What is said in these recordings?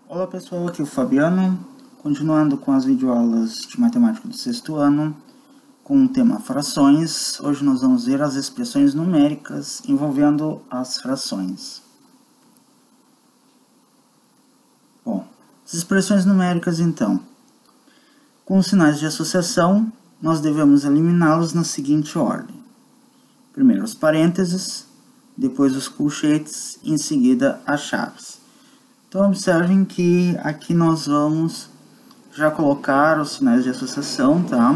Olá pessoal, aqui é o Fabiano, continuando com as videoaulas de matemática do sexto ano, com o tema frações. Hoje nós vamos ver as expressões numéricas envolvendo as frações. Bom, as expressões numéricas então, com os sinais de associação, nós devemos eliminá-los na seguinte ordem. Primeiro os parênteses, depois os colchetes e em seguida as chaves. Então observem que aqui nós vamos já colocar os sinais de associação, tá?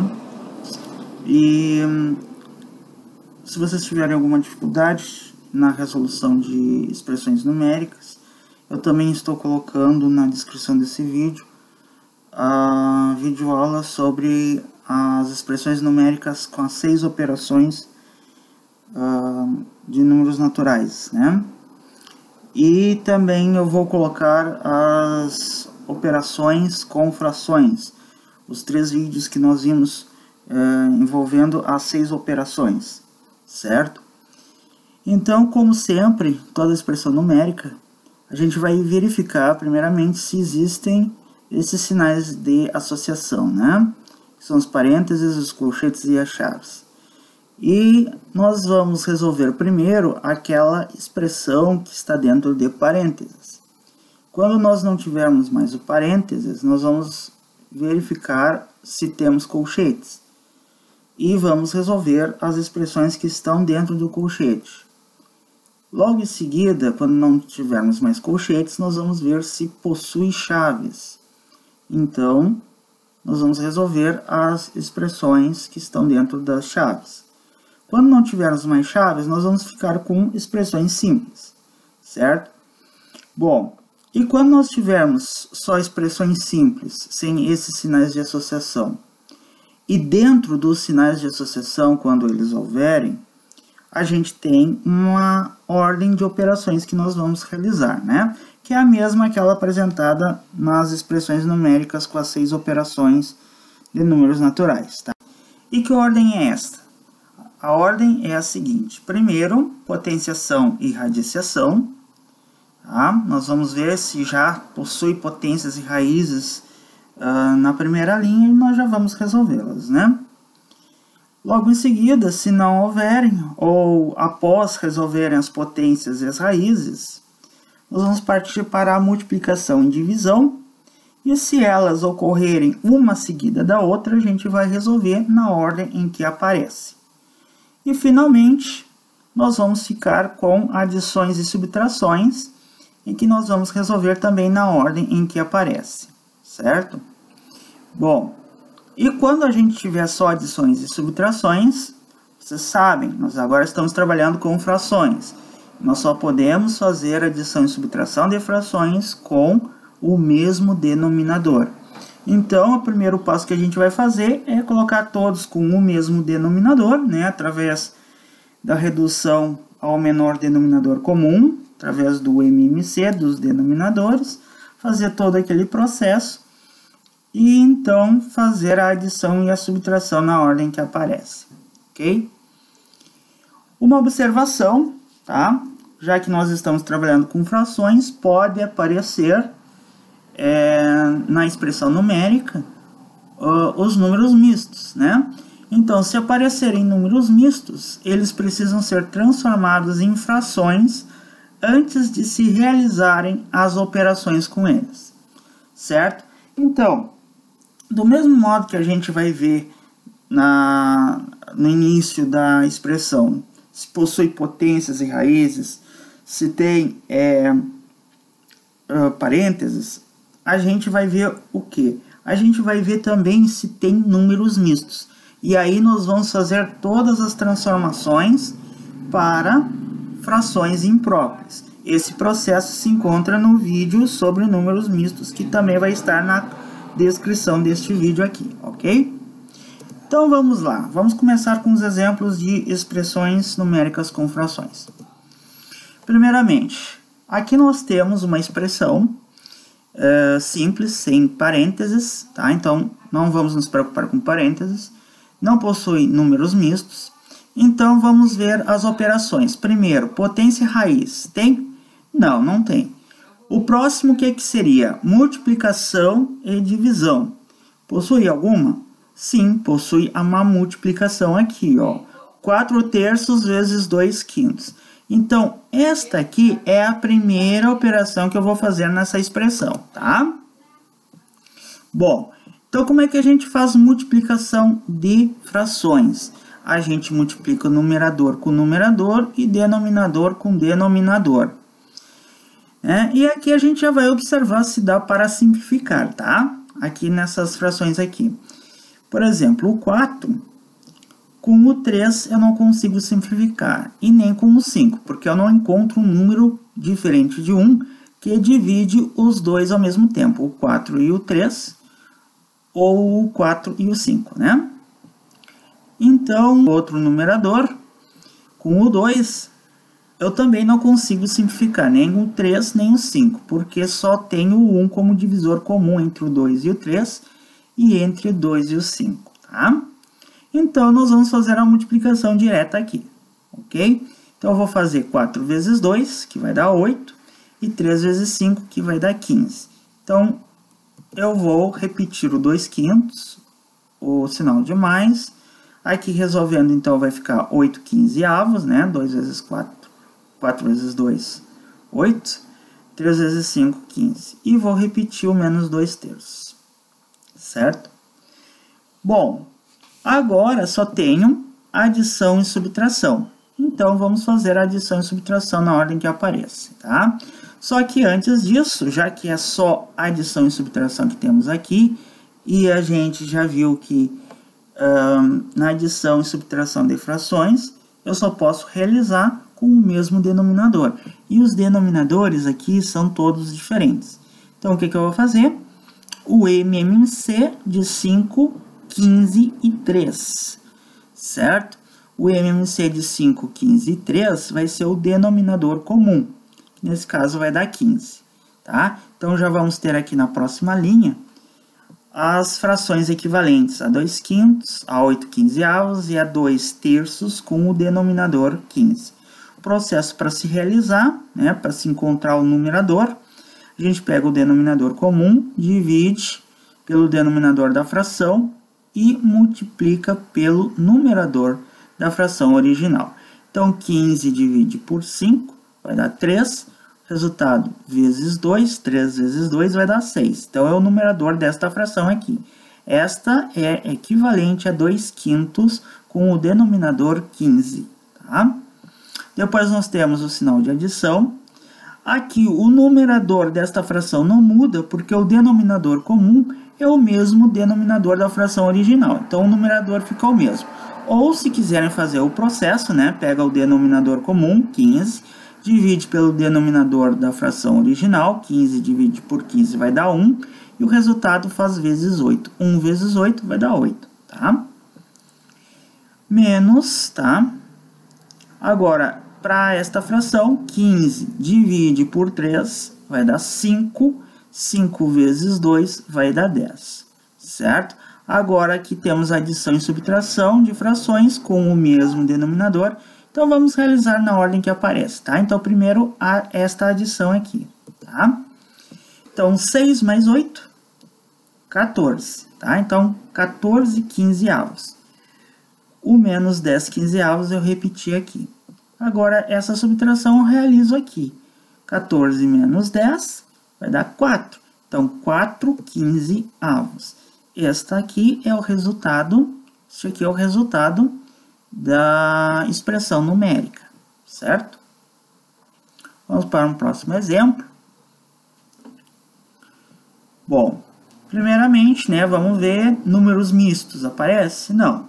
E se vocês tiverem alguma dificuldade na resolução de expressões numéricas, eu também estou colocando na descrição desse vídeo a videoaula sobre as expressões numéricas com as 6 operações de números naturais, né? E também eu vou colocar as operações com frações, os 3 vídeos que nós vimos envolvendo as 6 operações, certo? Então, como sempre, toda expressão numérica, a gente vai verificar primeiramente se existem esses sinais de associação, né? Que são os parênteses, os colchetes e as chaves. E nós vamos resolver primeiro aquela expressão que está dentro de parênteses. Quando nós não tivermos mais o parênteses, nós vamos verificar se temos colchetes. E vamos resolver as expressões que estão dentro do colchete. Logo em seguida, quando não tivermos mais colchetes, nós vamos ver se possui chaves. Então, nós vamos resolver as expressões que estão dentro das chaves. Quando não tivermos mais chaves, nós vamos ficar com expressões simples, certo? Bom, e quando nós tivermos só expressões simples, sem esses sinais de associação, e dentro dos sinais de associação, quando eles houverem, a gente tem uma ordem de operações que nós vamos realizar, né? Que é a mesma aquela apresentada nas expressões numéricas com as 6 operações de números naturais, tá? E que ordem é esta? A ordem é a seguinte: primeiro, potenciação e radiciação. Tá? Nós vamos ver se já possui potências e raízes na primeira linha e nós já vamos resolvê-las, né? Logo em seguida, se não houverem, ou após resolverem as potências e as raízes, nós vamos partir para a multiplicação e divisão. E se elas ocorrerem uma seguida da outra, a gente vai resolver na ordem em que aparece. E, finalmente, nós vamos ficar com adições e subtrações, em que nós vamos resolver também na ordem em que aparece, certo? Bom, e quando a gente tiver só adições e subtrações, vocês sabem, nós agora estamos trabalhando com frações. Nós só podemos fazer adição e subtração de frações com o mesmo denominador. Então, o primeiro passo que a gente vai fazer é colocar todos com o mesmo denominador, né, através da redução ao menor denominador comum, através do MMC, dos denominadores, fazer todo aquele processo e então fazer a adição e a subtração na ordem que aparece, ok? Uma observação, tá? Já que nós estamos trabalhando com frações, pode aparecer na expressão numérica os números mistos, né? Então, se aparecerem números mistos, eles precisam ser transformados em frações antes de se realizarem as operações com eles, certo? Então, do mesmo modo que a gente vai ver no início da expressão, se possui potências e raízes, se tem parênteses, a gente vai ver o que? A gente vai ver também se tem números mistos. E aí nós vamos fazer todas as transformações para frações impróprias. Esse processo se encontra no vídeo sobre números mistos, que também vai estar na descrição deste vídeo aqui, ok? Então vamos lá, vamos começar com os exemplos de expressões numéricas com frações. Primeiramente, aqui nós temos uma expressão simples, sem parênteses, tá? Então não vamos nos preocupar com parênteses, não possui números mistos. Então vamos ver as operações. Primeiro, potência e raiz, tem? Não, não tem. O próximo, o que seria? Multiplicação e divisão. Possui alguma? Sim, possui uma multiplicação aqui, ó. 4/3 vezes 2/5. Então, esta aqui é a primeira operação que eu vou fazer nessa expressão, tá? Bom, então como é que a gente faz multiplicação de frações? A gente multiplica o numerador com numerador e denominador com denominador. E aqui a gente já vai observar se dá para simplificar, tá? Aqui nessas frações aqui. Por exemplo, o 4 com o 3 eu não consigo simplificar, e nem com o 5, porque eu não encontro um número diferente de 1 que divide os dois ao mesmo tempo, o 4 e o 3, ou o 4 e o 5, né? Então, outro numerador, com o 2, eu também não consigo simplificar, nem o 3, nem o 5, porque só tenho o 1 como divisor comum entre o 2 e o 3, e entre o 2 e o 5, tá? Então, nós vamos fazer a multiplicação direta aqui, ok? Então, eu vou fazer 4 vezes 2, que vai dar 8, e 3 vezes 5, que vai dar 15. Então, eu vou repetir o 2/5, o sinal de mais. Aqui, resolvendo, então, vai ficar 8/15, né? 2 vezes 4, 4 vezes 2, 8. 3 vezes 5, 15. E vou repetir o menos 2/3, certo? Bom, agora só tenho adição e subtração. Então, vamos fazer a adição e subtração na ordem que aparece, tá? Só que antes disso, já que é só adição e subtração que temos aqui, e a gente já viu que na adição e subtração de frações, eu só posso realizar com o mesmo denominador. E os denominadores aqui são todos diferentes. Então, o que eu vou fazer? O MMC de 5, 15 e 3, certo? O MMC de 5, 15 e 3 vai ser o denominador comum. Nesse caso, vai dar 15, tá? Então, já vamos ter aqui na próxima linha as frações equivalentes a 2/5, a 8/15 e a 2/3 com o denominador 15. O processo para se realizar, né, para se encontrar o numerador, a gente pega o denominador comum, divide pelo denominador da fração e multiplica pelo numerador da fração original. Então, 15 divide por 5 vai dar 3. Resultado vezes 2, 3 vezes 2 vai dar 6. Então, é o numerador desta fração aqui. Esta é equivalente a 2/5 com o denominador 15, tá? Depois, nós temos o sinal de adição. Aqui, o numerador desta fração não muda, porque o denominador comum é o mesmo denominador da fração original. Então, o numerador fica o mesmo. Ou, se quiserem fazer o processo, né, pega o denominador comum, 15, divide pelo denominador da fração original, 15 divide por 15 vai dar 1, e o resultado faz vezes 8. 1 vezes 8 vai dar 8, tá? Menos, tá? Agora, para esta fração, 15 divide por 3 vai dar 5, 5 vezes 2 vai dar 10, certo? Agora, aqui temos adição e subtração de frações com o mesmo denominador. Então, vamos realizar na ordem que aparece, tá? Então, primeiro, esta adição aqui, tá? Então, 6 mais 8, 14, tá? Então, 14/15. O menos 10/15 eu repeti aqui. Agora, essa subtração eu realizo aqui. 14 menos 10 vai dar 4. Então, 4/15. Esta aqui é o resultado, isso aqui é o resultado da expressão numérica, certo? Vamos para um próximo exemplo. Bom, primeiramente, né, vamos ver números mistos. Aparece? Não.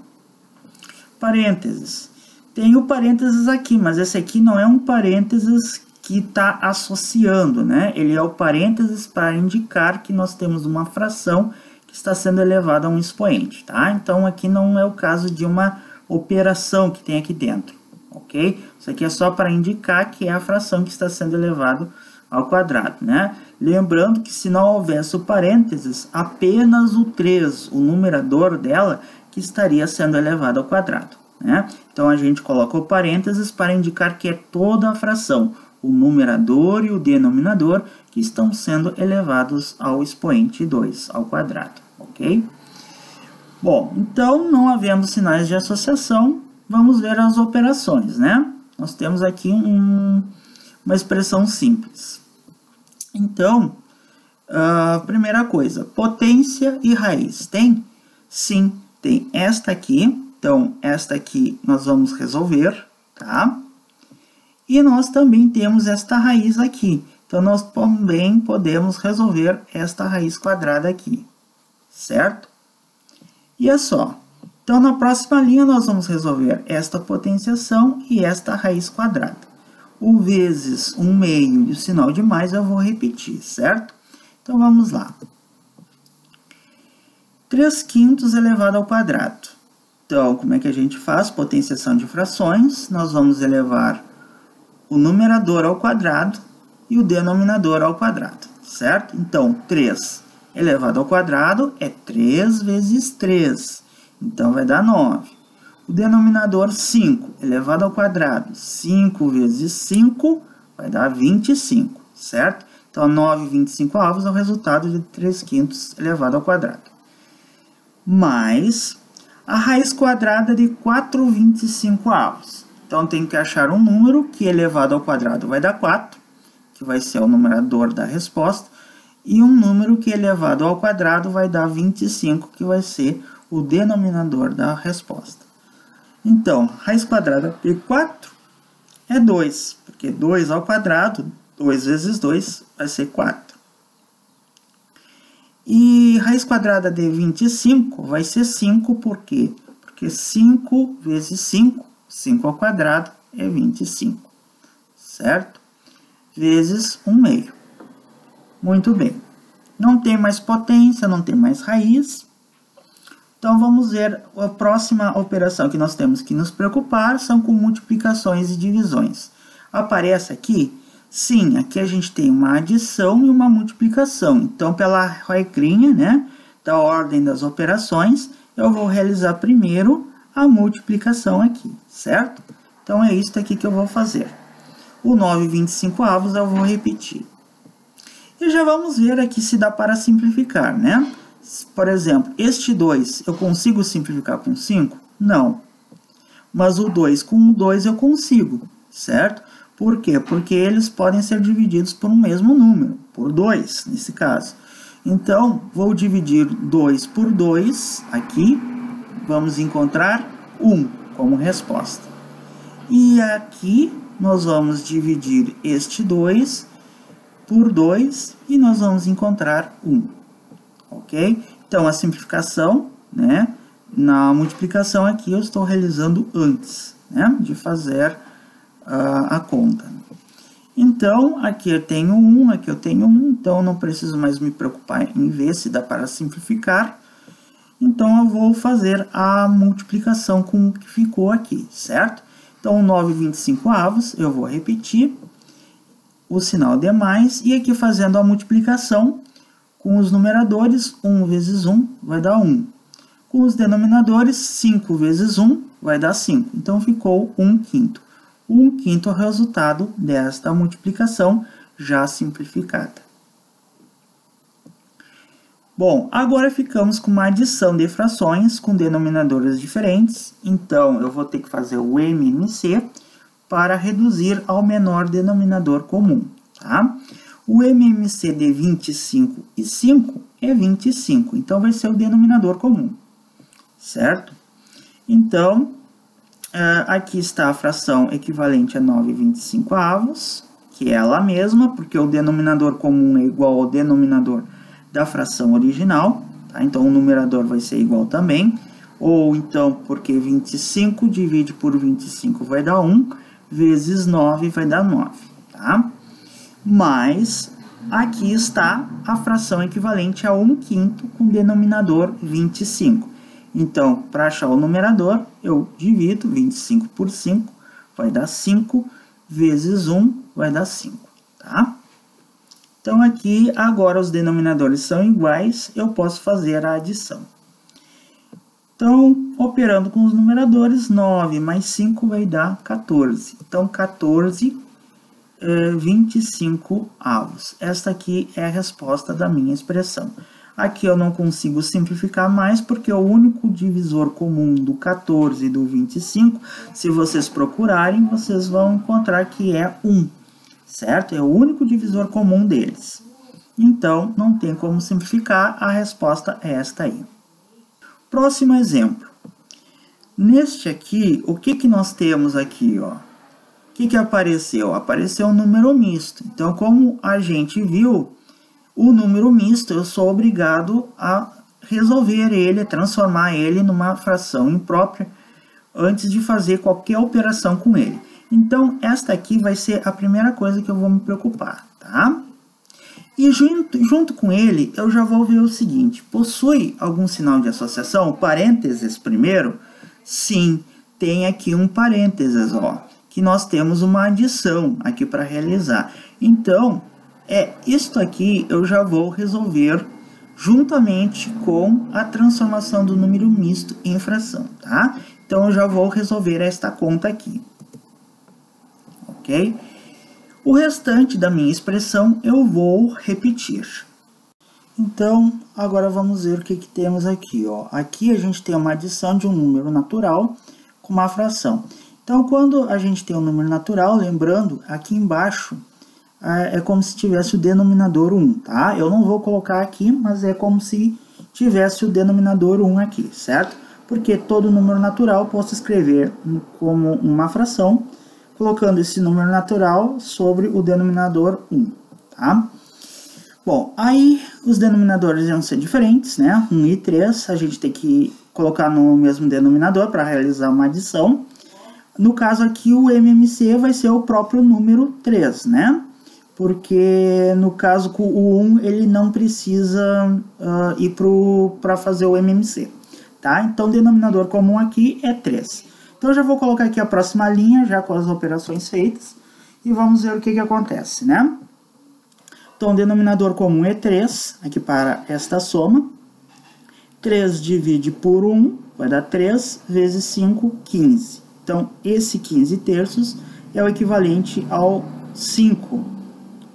Parênteses. Tem o parênteses aqui, mas esse aqui não é um parênteses que está associando, né? Ele é o parênteses para indicar que nós temos uma fração que está sendo elevada a um expoente, tá? Então, aqui não é o caso de uma operação que tem aqui dentro, ok? Isso aqui é só para indicar que é a fração que está sendo elevada ao quadrado, né? Lembrando que se não houvesse o parênteses, apenas o 3, o numerador dela, que estaria sendo elevado ao quadrado, né? Então, a gente coloca o parênteses para indicar que é toda a fração, o numerador e o denominador, que estão sendo elevados ao expoente 2 ao quadrado, ok? Bom, então, não havendo sinais de associação, vamos ver as operações, né? Nós temos aqui uma expressão simples. Então, primeira coisa, potência e raiz. Tem? Sim, tem esta aqui. Então, esta aqui nós vamos resolver, tá? E nós também temos esta raiz aqui. Então, nós também podemos resolver esta raiz quadrada aqui, certo? E é só. Então, na próxima linha, nós vamos resolver esta potenciação e esta raiz quadrada. O vezes 1/2 e o sinal de mais eu vou repetir, certo? Então, vamos lá. 3/5 elevado ao quadrado. Então, como é que a gente faz? Potenciação de frações. Nós vamos elevar o numerador ao quadrado e o denominador ao quadrado, certo? Então, 3 elevado ao quadrado é 3 vezes 3. Então, vai dar 9. O denominador 5 elevado ao quadrado, 5 vezes 5 vai dar 25, certo? Então, 9/25 é o resultado de 3/5 elevado ao quadrado. Mais a raiz quadrada de 4/25. Então, tem que achar um número que elevado ao quadrado vai dar 4, que vai ser o numerador da resposta, e um número que elevado ao quadrado vai dar 25, que vai ser o denominador da resposta. Então, raiz quadrada de 4 é 2, porque 2 ao quadrado, 2 vezes 2 vai ser 4. E raiz quadrada de 25 vai ser 5, por quê? Porque 5 vezes 5, 5 ao quadrado é 25, certo? Vezes 1/2. Muito bem. Não tem mais potência, não tem mais raiz. Então, vamos ver a próxima operação que nós temos que nos preocupar, são com multiplicações e divisões. Aparece aqui? Sim, aqui a gente tem uma adição e uma multiplicação. Então, pela regrinha, né, da ordem das operações, eu vou realizar primeiro a multiplicação aqui, certo? Então, é isso aqui que eu vou fazer. O 9/25 eu vou repetir. E já vamos ver aqui se dá para simplificar, né? Por exemplo, este 2 eu consigo simplificar com 5? Não. Mas o 2 com o 2 eu consigo, certo? Por quê? Porque eles podem ser divididos por um mesmo número, por 2, nesse caso. Então, vou dividir 2 por 2 aqui, vamos encontrar 1 como resposta. E aqui, nós vamos dividir este 2 por 2 e nós vamos encontrar 1. Ok? Então, a simplificação, né? Na multiplicação aqui eu estou realizando antes, né? De fazer a conta. Então, aqui eu tenho 1, aqui eu tenho 1, então não preciso mais me preocupar em ver se dá para simplificar. Então, eu vou fazer a multiplicação com o que ficou aqui, certo? Então, 9/25 eu vou repetir o sinal de mais, e aqui fazendo a multiplicação, com os numeradores, 1 vezes 1 vai dar 1. Com os denominadores, 5 vezes 1 vai dar 5. Então, ficou 1/5. 1/5 é o resultado desta multiplicação já simplificada. Bom, agora ficamos com uma adição de frações com denominadores diferentes. Então, eu vou ter que fazer o MMC para reduzir ao menor denominador comum, tá? O MMC de 25 e 5 é 25, então vai ser o denominador comum, certo? Então, aqui está a fração equivalente a 9/25, que é ela mesma, porque o denominador comum é igual ao denominador da fração original, tá? Então, o numerador vai ser igual também, ou então, porque 25 divide por 25 vai dar 1, vezes 9 vai dar 9, tá? Mas aqui está a fração equivalente a 1/5 com denominador 25. Então, para achar o numerador, eu divido 25 por 5, vai dar 5, vezes 1 vai dar 5, tá? Então, aqui, agora os denominadores são iguais, eu posso fazer a adição. Então, operando com os numeradores, 9 mais 5 vai dar 14. Então, 14 25 avos. Esta aqui é a resposta da minha expressão. Aqui eu não consigo simplificar mais, porque o único divisor comum do 14 e do 25, se vocês procurarem, vocês vão encontrar que é 1, certo? É o único divisor comum deles. Então, não tem como simplificar, a resposta é esta aí. Próximo exemplo. Neste aqui, o que nós temos aqui, ó? O que apareceu? Apareceu um número misto. Então, como a gente viu, o número misto, eu sou obrigado a resolver ele, transformar ele numa fração imprópria antes de fazer qualquer operação com ele. Então, esta aqui vai ser a primeira coisa que eu vou me preocupar, tá? E junto com ele, eu já vou ver o seguinte: possui algum sinal de associação? Parênteses primeiro? Sim, tem aqui um parênteses, ó, que nós temos uma adição aqui para realizar. Então, isto aqui eu já vou resolver juntamente com a transformação do número misto em fração, tá? Então, eu já vou resolver esta conta aqui, ok? O restante da minha expressão eu vou repetir. Então, agora vamos ver o que temos aqui, ó. Aqui a gente tem uma adição de um número natural com uma fração. Então, quando a gente tem um número natural, lembrando, aqui embaixo é como se tivesse o denominador 1, tá? Eu não vou colocar aqui, mas é como se tivesse o denominador 1 aqui, certo? Porque todo número natural eu posso escrever como uma fração, colocando esse número natural sobre o denominador 1, tá? Bom, aí os denominadores vão ser diferentes, né? 1 e 3, a gente tem que colocar no mesmo denominador para realizar uma adição. No caso aqui, o MMC vai ser o próprio número 3, né? Porque no caso com o 1, ele não precisa ir para fazer o MMC, tá? Então, o denominador comum aqui é 3. Então, eu já vou colocar aqui a próxima linha, já com as operações feitas, e vamos ver o que acontece, né? Então, o denominador comum é 3, aqui para esta soma. 3 divide por 1, vai dar 3 vezes 5, 15. Então, esse 15 terços é o equivalente ao 5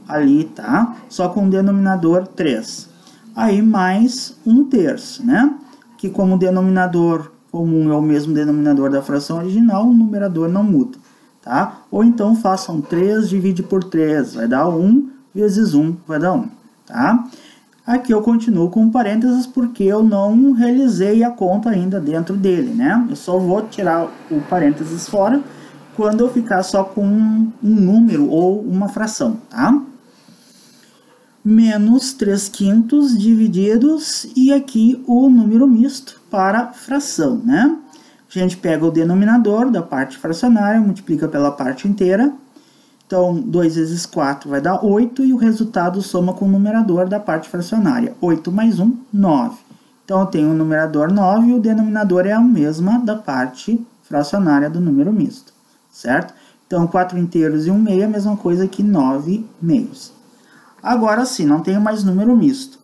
ali, tá? Só com o denominador 3. Aí, mais 1 terço, né? Que como o denominador comum é o mesmo denominador da fração original, o numerador não muda, tá? Ou então, façam 3 divide por 3, vai dar 1 vezes 1 vai dar 1, tá? Aqui eu continuo com parênteses porque eu não realizei a conta ainda dentro dele, né? Eu só vou tirar o parênteses fora quando eu ficar só com um número ou uma fração, tá? Menos 3/5 divididos, e aqui o número misto para fração, né? A gente pega o denominador da parte fracionária, multiplica pela parte inteira. Então, 2 vezes 4 vai dar 8, e o resultado soma com o numerador da parte fracionária. 8 mais 1, 9. Então, eu tenho o numerador 9 e o denominador é a mesma da parte fracionária do número misto, certo? Então, 4 inteiros e 1 meio é a mesma coisa que 9 meios. Agora sim, não tenho mais número misto.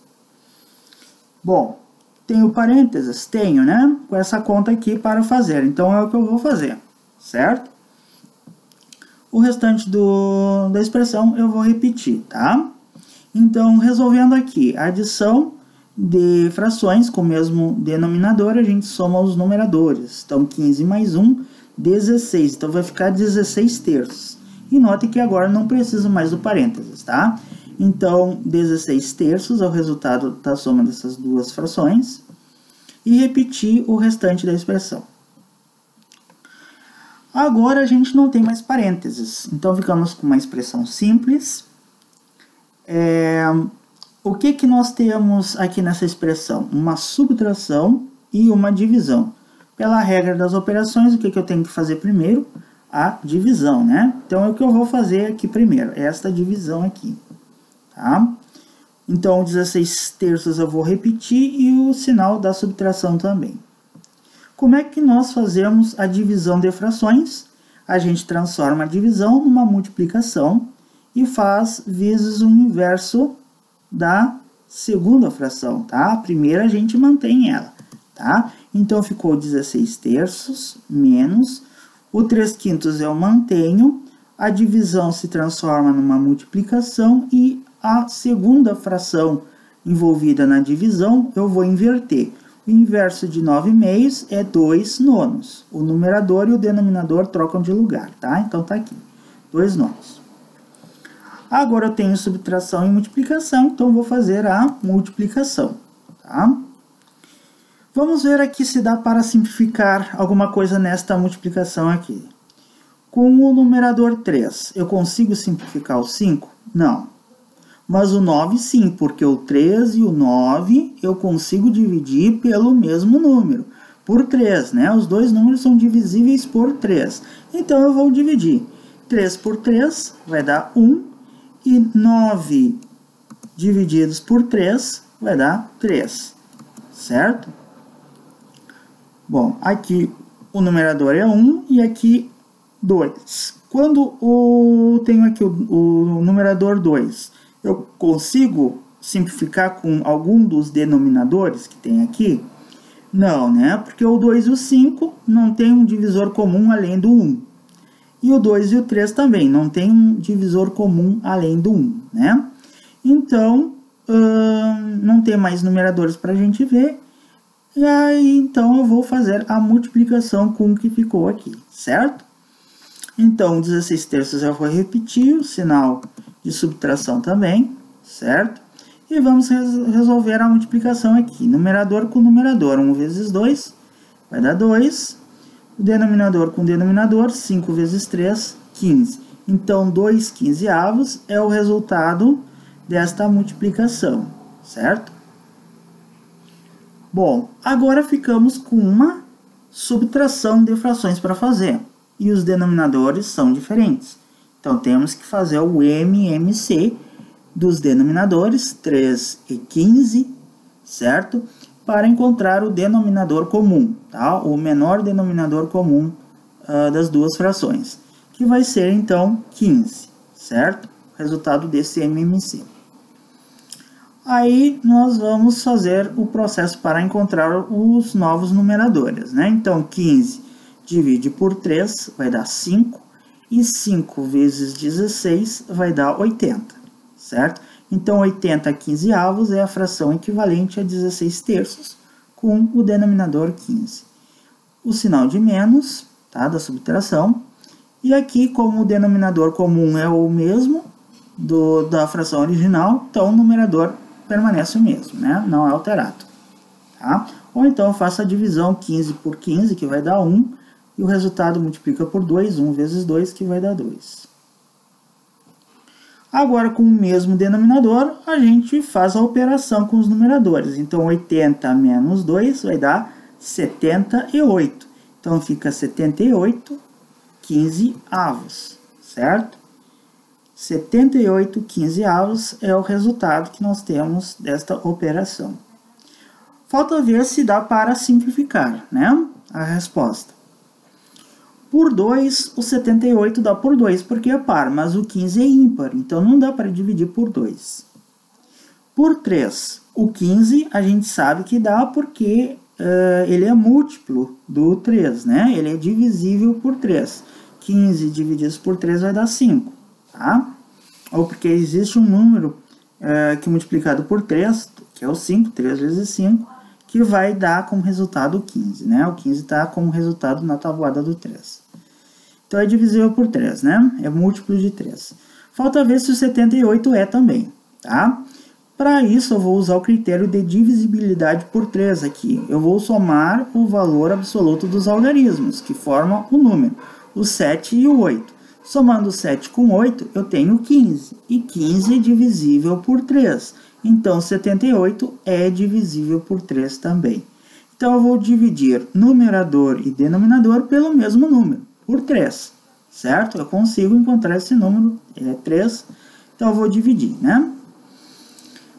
Bom, tenho parênteses? Tenho, né? Com essa conta aqui para fazer. Então, é o que eu vou fazer, certo? O restante da expressão eu vou repetir, tá? Então, resolvendo aqui a adição de frações com o mesmo denominador, a gente soma os numeradores. Então, 15 mais 1, 16. Então, vai ficar 16 terços. E note que agora não preciso mais do parênteses, tá? Então, 16 terços é o resultado da soma dessas duas frações. E repetir o restante da expressão. Agora a gente não tem mais parênteses, então ficamos com uma expressão simples. O que nós temos aqui nessa expressão? Uma subtração e uma divisão. Pela regra das operações, o que eu tenho que fazer primeiro? A divisão, né? Então, é o que eu vou fazer aqui primeiro, esta divisão aqui, tá? Então, 16 terços eu vou repetir e o sinal da subtração também. Como é que nós fazemos a divisão de frações? A gente transforma a divisão numa multiplicação e faz vezes o inverso da segunda fração, tá? A primeira a gente mantém ela, tá? Então, ficou 16 terços menos o 3/5 eu mantenho, a divisão se transforma numa multiplicação e a segunda fração envolvida na divisão eu vou inverter. O inverso de 9/2 é 2 nonos. O numerador e o denominador trocam de lugar, tá? Então tá aqui, 2 nonos. Agora eu tenho subtração e multiplicação, então eu vou fazer a multiplicação, tá? Vamos ver aqui se dá para simplificar alguma coisa nesta multiplicação aqui. Com o numerador 3, eu consigo simplificar o 5? Não. Mas o 9 sim, porque o 3 e o 9 eu consigo dividir pelo mesmo número, por 3, né? Os dois números são divisíveis por 3. Então eu vou dividir. 3 por 3 vai dar 1 e 9 divididos por 3 vai dar 3, certo? Bom, aqui o numerador é 1 e aqui 2. Quando eu tenho aqui o numerador 2, eu consigo simplificar com algum dos denominadores que tem aqui? Não, né? Porque o 2 e o 5 não tem um divisor comum além do 1. E o 2 e o 3 também não tem um divisor comum além do 1, né? Então, não tem mais numeradores para a gente ver. E aí, então, eu vou fazer a multiplicação com o que ficou aqui, certo? Então, 16 terços eu vou repetir, o sinal de subtração também, certo? E vamos resolver a multiplicação aqui. Numerador com numerador, 1 vezes 2 vai dar 2. O denominador com denominador, 5 vezes 3, 15. Então, 2 quinzeavos é o resultado desta multiplicação, certo? Bom, agora ficamos com uma subtração de frações para fazer. E os denominadores são diferentes. Então, temos que fazer o MMC dos denominadores, 3 e 15, certo? Para encontrar o denominador comum, tá? O menor denominador comum das duas frações, que vai ser, então, 15, certo? Resultado desse MMC. Aí, nós vamos fazer o processo para encontrar os novos numeradores, né? Então, 15 divide por 3 vai dar 5, e 5 vezes 16 vai dar 80, certo? Então, 80 quinzeavos é a fração equivalente a 16 terços, com o denominador 15. O sinal de menos, tá, da subtração. E aqui, como o denominador comum é o mesmo da fração original, então o numerador permanece o mesmo, né? Não é alterado, tá? Ou então eu faço a divisão 15 por 15, que vai dar 1, e o resultado multiplica por 2, 1 vezes 2, que vai dar 2. Agora, com o mesmo denominador, a gente faz a operação com os numeradores. Então, 80 menos 2 vai dar 78. Então, fica 78 quinzeavos, certo? 78 quinzeavos é o resultado que nós temos desta operação. Falta ver se dá para simplificar, né? A resposta. Por 2, o 78 dá por 2, porque é par, mas o 15 é ímpar, então não dá para dividir por 2. Por 3, o 15 a gente sabe que dá porque ele é múltiplo do 3, né? Ele é divisível por 3. 15 divididos por 3 vai dar 5, tá? Ou porque existe um número que multiplicado por 3, que é o 5, 3 vezes 5, que vai dar como resultado o 15, né? O 15 está como resultado na tabuada do 3. Então, é divisível por 3, né? É múltiplo de 3. Falta ver se o 78 é também, tá? Para isso, eu vou usar o critério de divisibilidade por 3 aqui. Eu vou somar o valor absoluto dos algarismos, que formam o número, o 7 e o 8. Somando 7 com 8, eu tenho 15. E 15 é divisível por 3. Então, 78 é divisível por 3 também. Então, eu vou dividir numerador e denominador pelo mesmo número, por 3, certo? Eu consigo encontrar esse número, é 3, então eu vou dividir, né?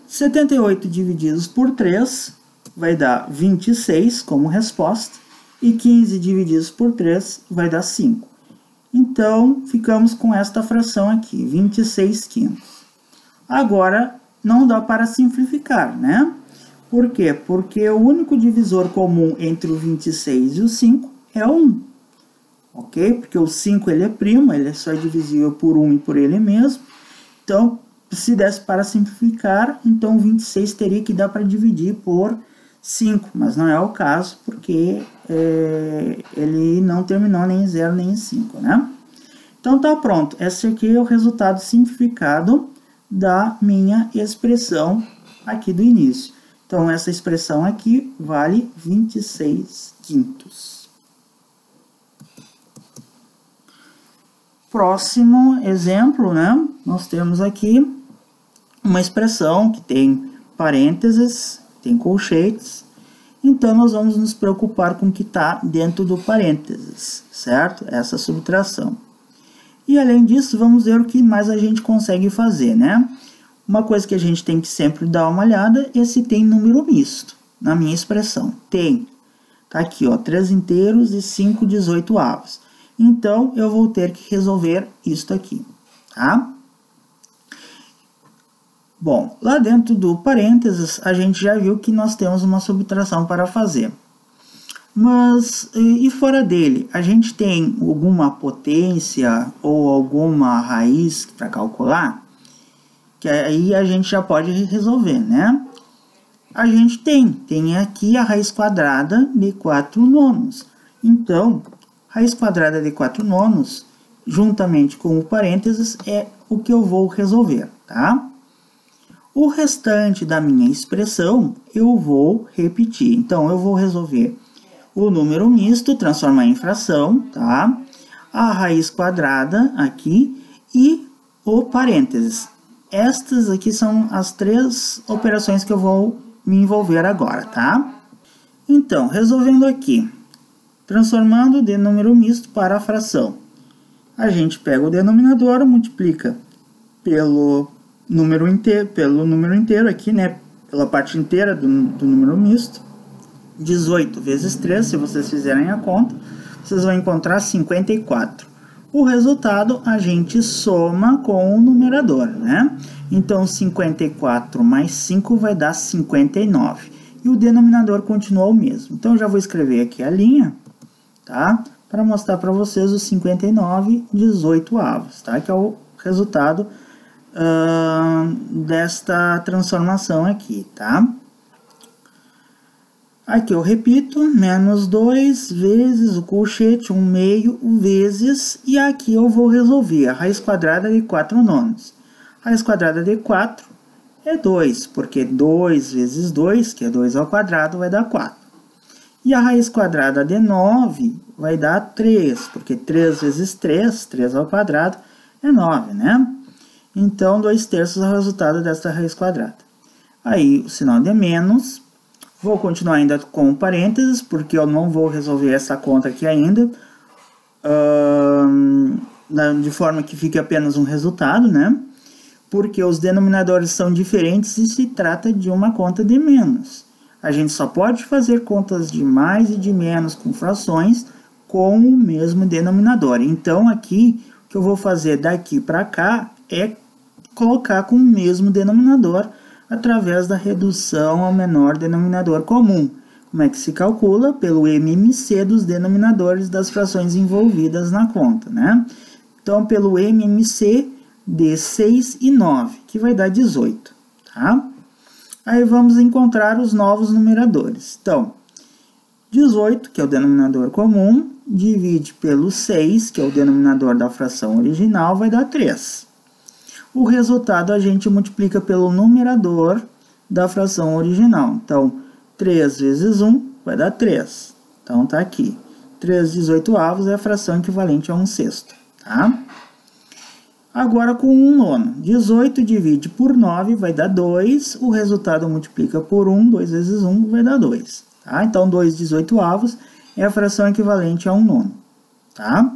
78 divididos por 3 vai dar 26 como resposta, e 15 divididos por 3 vai dar 5. Então, ficamos com esta fração aqui, 26 quintos. Agora, não dá para simplificar, né? Por quê? Porque o único divisor comum entre o 26 e o 5 é o 1. ok? Porque o 5 ele é primo, ele só é divisível por 1 e por ele mesmo. Então, se desse para simplificar, então 26 teria que dar para dividir por 5, mas não é o caso, porque ele não terminou nem em 0 nem em 5, né? Então tá pronto, esse aqui é o resultado simplificado da minha expressão aqui do início. Então essa expressão aqui vale 26 quintos. Próximo exemplo, né? Nós temos aqui uma expressão que tem parênteses, tem colchetes, então nós vamos nos preocupar com o que está dentro do parênteses, certo? Essa subtração. E além disso, vamos ver o que mais a gente consegue fazer, né? Uma coisa que a gente tem que sempre dar uma olhada é se tem número misto na minha expressão. Tem. Tá aqui, ó, 3 inteiros e 5 18avos. Então, eu vou ter que resolver isto aqui, tá? Bom, lá dentro do parênteses, a gente já viu que nós temos uma subtração para fazer. Mas, e fora dele, a gente tem alguma potência ou alguma raiz para calcular? Que aí a gente já pode resolver, né? A gente tem aqui a raiz quadrada de 4 nonos. Então, raiz quadrada de 4 nonos, juntamente com o parênteses, é o que eu vou resolver, tá? O restante da minha expressão, eu vou repetir. Então, eu vou resolver o número misto, transformar em fração, tá? A raiz quadrada aqui e o parênteses. Estas aqui são as 3 operações que eu vou me envolver agora, tá? Então, resolvendo aqui, transformando de número misto para fração. A gente pega o denominador, multiplica pelo número inteiro aqui, né? Pela parte inteira do número misto. 18 vezes 3, se vocês fizerem a conta, vocês vão encontrar 54. O resultado a gente soma com o numerador, né? Então, 54 mais 5 vai dar 59. E o denominador continua o mesmo. Então, eu já vou escrever aqui a linha, tá? Para mostrar para vocês os 59 18avos, tá? Que é o resultado desta transformação aqui, tá? Aqui eu repito, menos 2 vezes o colchete, 1 meio, vezes, e aqui eu vou resolver a raiz quadrada de 4 nonos. A raiz quadrada de 4 é 2, porque 2 vezes 2, que é 2 ao quadrado, vai dar 4. E a raiz quadrada de 9 vai dar 3, porque 3 vezes 3, 3 ao quadrado, é 9, né? Então, 2/3 é o resultado desta raiz quadrada. Aí, o sinal de menos. Vou continuar ainda com parênteses, porque eu não vou resolver essa conta aqui ainda, de forma que fique apenas um resultado, né? Porque os denominadores são diferentes e se trata de uma conta de menos. A gente só pode fazer contas de mais e de menos com frações com o mesmo denominador. Então, aqui, o que eu vou fazer daqui para cá é colocar com o mesmo denominador, através da redução ao menor denominador comum. Como é que se calcula? Pelo MMC dos denominadores das frações envolvidas na conta, né? Então, pelo MMC de 6 e 9, que vai dar 18, tá? Aí vamos encontrar os novos numeradores. Então, 18, que é o denominador comum, divide pelo 6, que é o denominador da fração original, vai dar 3. O resultado a gente multiplica pelo numerador da fração original. Então, 3 vezes 1 vai dar 3. Então, tá aqui. 3 18avos é a fração equivalente a 1/6, tá? Agora, com 1 nono. 18 divide por 9 vai dar 2. O resultado multiplica por 1. 2 vezes 1 vai dar 2. Tá? Então, 2 18avos é a fração equivalente a 1 nono. Tá?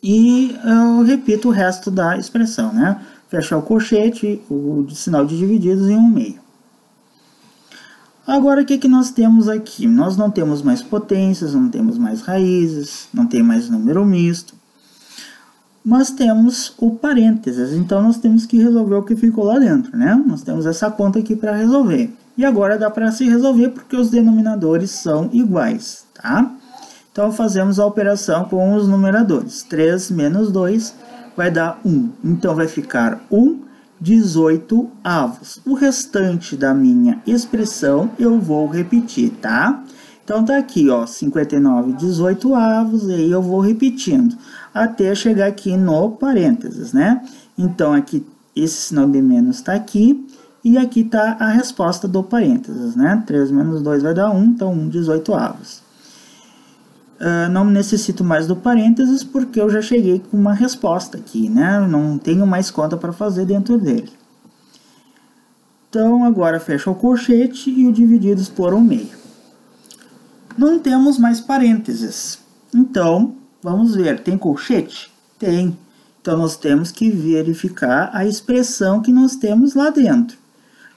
E eu repito o resto da expressão, né? Fechar o colchete, o sinal de divididos em 1 meio. Agora, o que nós temos aqui? Nós não temos mais potências, não temos mais raízes, não tem mais número misto. Mas temos o parênteses, então nós temos que resolver o que ficou lá dentro, né? Nós temos essa conta aqui para resolver. E agora dá para se resolver porque os denominadores são iguais, tá? Então, fazemos a operação com os numeradores. 3 menos 2 vai dar 1. Então, vai ficar 1/18. O restante da minha expressão eu vou repetir, tá? Então, tá aqui, ó, 59/18, e aí eu vou repetindo, até chegar aqui no parênteses, né? Então, aqui, esse sinal de menos tá aqui, e aqui tá a resposta do parênteses, né? 3 menos 2 vai dar 1, então 1/18. Não necessito mais do parênteses, porque eu já cheguei com uma resposta aqui, né? Não tenho mais conta para fazer dentro dele. Então, agora fecha o colchete e o divididos por 1/2. Não temos mais parênteses. Então, vamos ver, tem colchete? Tem. Então, nós temos que verificar a expressão que nós temos lá dentro.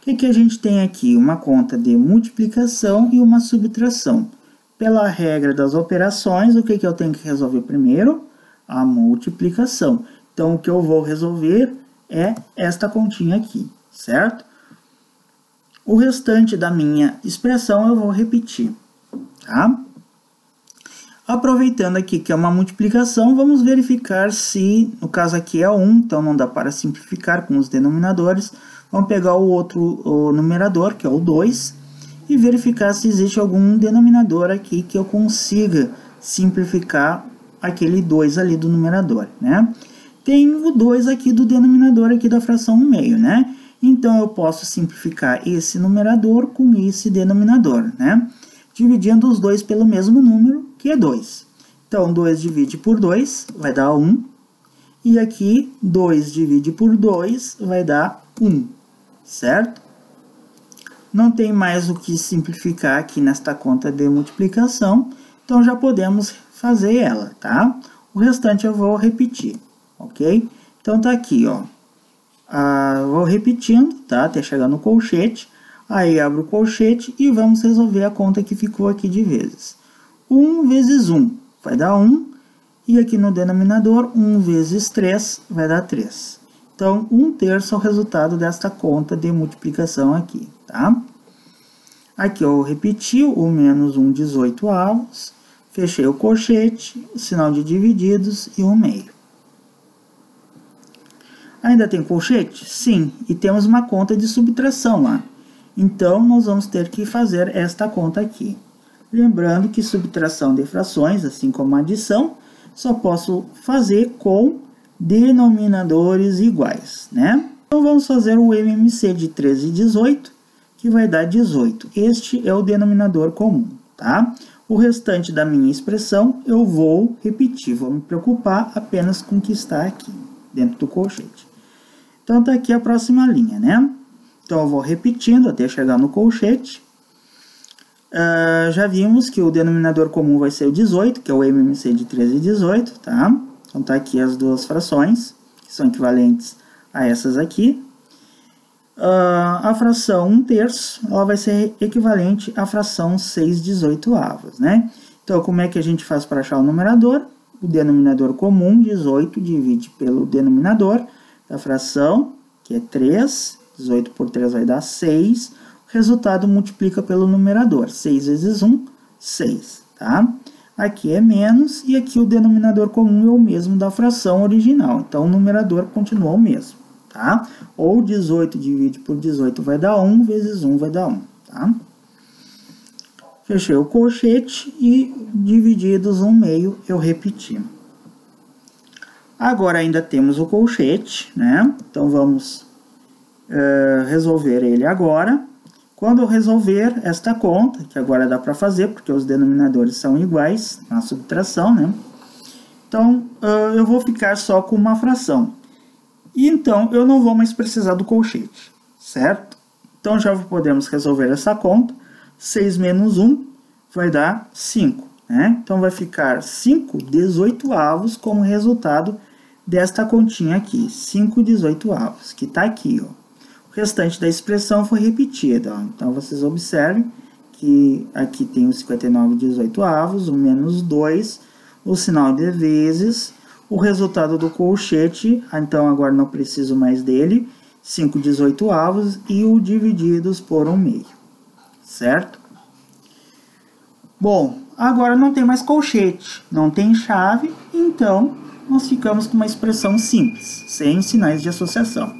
O que a gente tem aqui? Uma conta de multiplicação e uma subtração. Pela regra das operações, o que eu tenho que resolver primeiro? A multiplicação. Então, o que eu vou resolver é esta continha aqui, certo? O restante da minha expressão eu vou repetir, tá? Aproveitando aqui que é uma multiplicação, vamos verificar se, no caso aqui é 1, então não dá para simplificar com os denominadores. Vamos pegar o numerador, que é o 2, e verificar se existe algum denominador aqui que eu consiga simplificar aquele 2 ali do numerador, né? Tem o 2 aqui do denominador aqui da fração 1/2, né? Então, eu posso simplificar esse numerador com esse denominador, né? Dividindo os dois pelo mesmo número, que é 2. Então, 2 divide por 2 vai dar 1. E aqui, 2 divide por 2 vai dar 1, certo? Não tem mais o que simplificar aqui nesta conta de multiplicação, então já podemos fazer ela, tá? O restante eu vou repetir, ok? Então tá aqui, ó. Vou repetindo, tá? Até chegar no colchete. Aí abro o colchete e vamos resolver a conta que ficou aqui de vezes. 1 vezes 1 vai dar 1. E aqui no denominador, 1 vezes 3 vai dar 3. Então, 1/3 é o resultado desta conta de multiplicação aqui, tá? Aqui eu repeti o menos 1/18, fechei o colchete, o sinal de divididos e 1/2. Ainda tem colchete? Sim, e temos uma conta de subtração lá. Então, nós vamos ter que fazer esta conta aqui. Lembrando que subtração de frações, assim como adição, só posso fazer com denominadores iguais, né? Então, vamos fazer o MMC de 13 e 18, que vai dar 18. Este é o denominador comum, tá? O restante da minha expressão eu vou repetir, vou me preocupar apenas com o que está aqui, dentro do colchete. Então, tá aqui a próxima linha, né? Então, eu vou repetindo até chegar no colchete. Já vimos que o denominador comum vai ser o 18, que é o MMC de 13 e 18, tá? Então, tá aqui as duas frações, que são equivalentes a essas aqui. A fração 1/3, ela vai ser equivalente à fração 6/18, né? Então, como é que a gente faz para achar o numerador? O denominador comum, 18, divide pelo denominador da fração, que é 3. 18 por 3 vai dar 6. O resultado multiplica pelo numerador. 6 vezes 1, 6, tá? Aqui é menos, e aqui o denominador comum é o mesmo da fração original. Então, o numerador continua o mesmo, tá? Ou 18 divide por 18 vai dar 1, vezes 1 vai dar 1, tá? Fechei o colchete e divididos 1/2 eu repeti. Agora ainda temos o colchete, né? Então, vamos resolver ele agora. Quando eu resolver esta conta, que agora dá para fazer, porque os denominadores são iguais na subtração, né? Então, eu vou ficar só com uma fração. E então, eu não vou mais precisar do colchete, certo? Então, já podemos resolver essa conta. 6 menos 1 vai dar 5, né? Então, vai ficar 5/18 como resultado desta continha aqui. 5/18, que está aqui, ó. O restante da expressão foi repetida, ó. Então, vocês observem que aqui tem o 59/18, o menos 2, o sinal de vezes, o resultado do colchete, então agora não preciso mais dele, 5/18 e o divididos por 1/2, certo? Bom, agora não tem mais colchete, não tem chave, então nós ficamos com uma expressão simples, sem sinais de associação.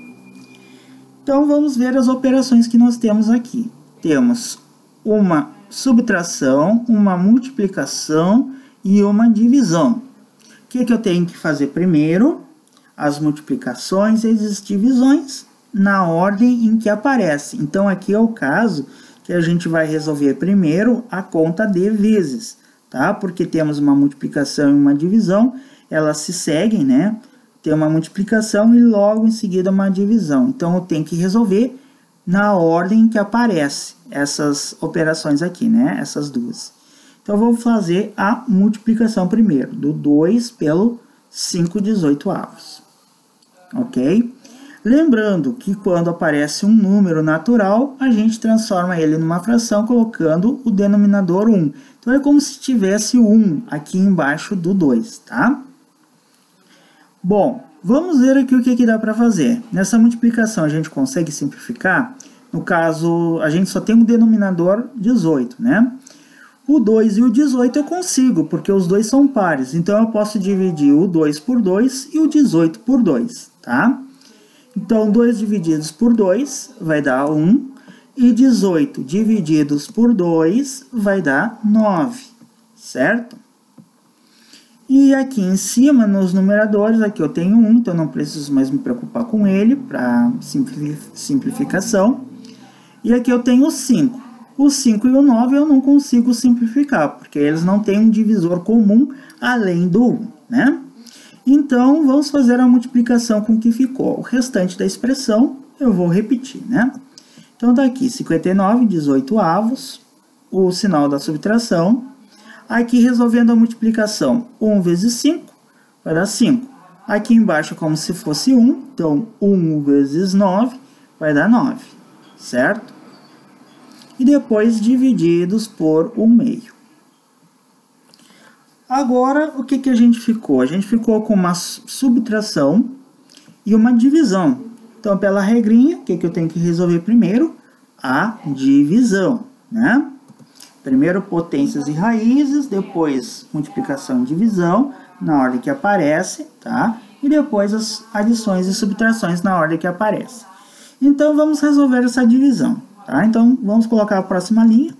Então vamos ver as operações que nós temos aqui. Temos uma subtração, uma multiplicação e uma divisão. O que eu tenho que fazer primeiro? As multiplicações e as divisões na ordem em que aparece. Então aqui é o caso que a gente vai resolver primeiro a conta de vezes, tá? Porque temos uma multiplicação e uma divisão, elas se seguem, né? Tem uma multiplicação e logo em seguida uma divisão. Então eu tenho que resolver na ordem que aparece essas operações aqui, né? Essas duas. Então eu vou fazer a multiplicação primeiro, do 2 pelo 5/18. Ok? Lembrando que quando aparece um número natural, a gente transforma ele numa fração colocando o denominador 1. Então é como se tivesse 1 aqui embaixo do 2, tá? Bom, vamos ver aqui o que dá para fazer. Nessa multiplicação a gente consegue simplificar. No caso, a gente só tem um denominador 18, né? O 2 e o 18 eu consigo, porque os dois são pares. Então eu posso dividir o 2 por 2 e o 18 por 2, tá? Então 2 divididos por 2 vai dar 1. E 18 divididos por 2 vai dar 9, certo? E aqui em cima, nos numeradores, aqui eu tenho 1, então não preciso mais me preocupar com ele, para simplificação. E aqui eu tenho 5. O 5 e o 9 eu não consigo simplificar, porque eles não têm um divisor comum além do 1, né? Então, vamos fazer a multiplicação com o que ficou. O restante da expressão eu vou repetir, né? Então, tá aqui 59/18, o sinal da subtração. Aqui, resolvendo a multiplicação, 1 vezes 5 vai dar 5. Aqui embaixo é como se fosse 1, então 1 vezes 9 vai dar 9, certo? E depois divididos por 1/2. Agora, o que a gente ficou? A gente ficou com uma subtração e uma divisão. Então, pela regrinha, o que eu tenho que resolver primeiro? A divisão, né? Primeiro potências e raízes, depois multiplicação e divisão, na ordem que aparece, tá? E depois as adições e subtrações na ordem que aparece. Então, vamos resolver essa divisão, tá? Então, vamos colocar a próxima linha,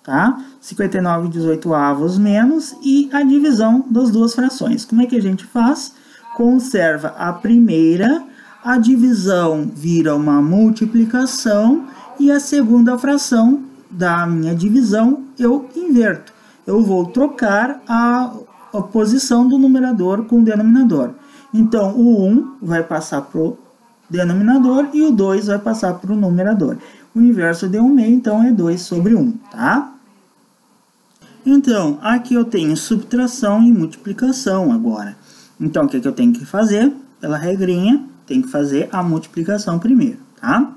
tá? 59/18 menos e a divisão das duas frações. Como é que a gente faz? Conserva a primeira, a divisão vira uma multiplicação e a segunda fração da minha divisão eu inverto. Eu vou trocar a posição do numerador com o denominador. Então, o 1 vai passar para o denominador e o 2 vai passar para o numerador. O inverso de 1/2, então, é 2/1, tá? Então, aqui eu tenho subtração e multiplicação agora. Então, o que eu tenho que fazer? Pela regrinha, tem que fazer a multiplicação primeiro, tá?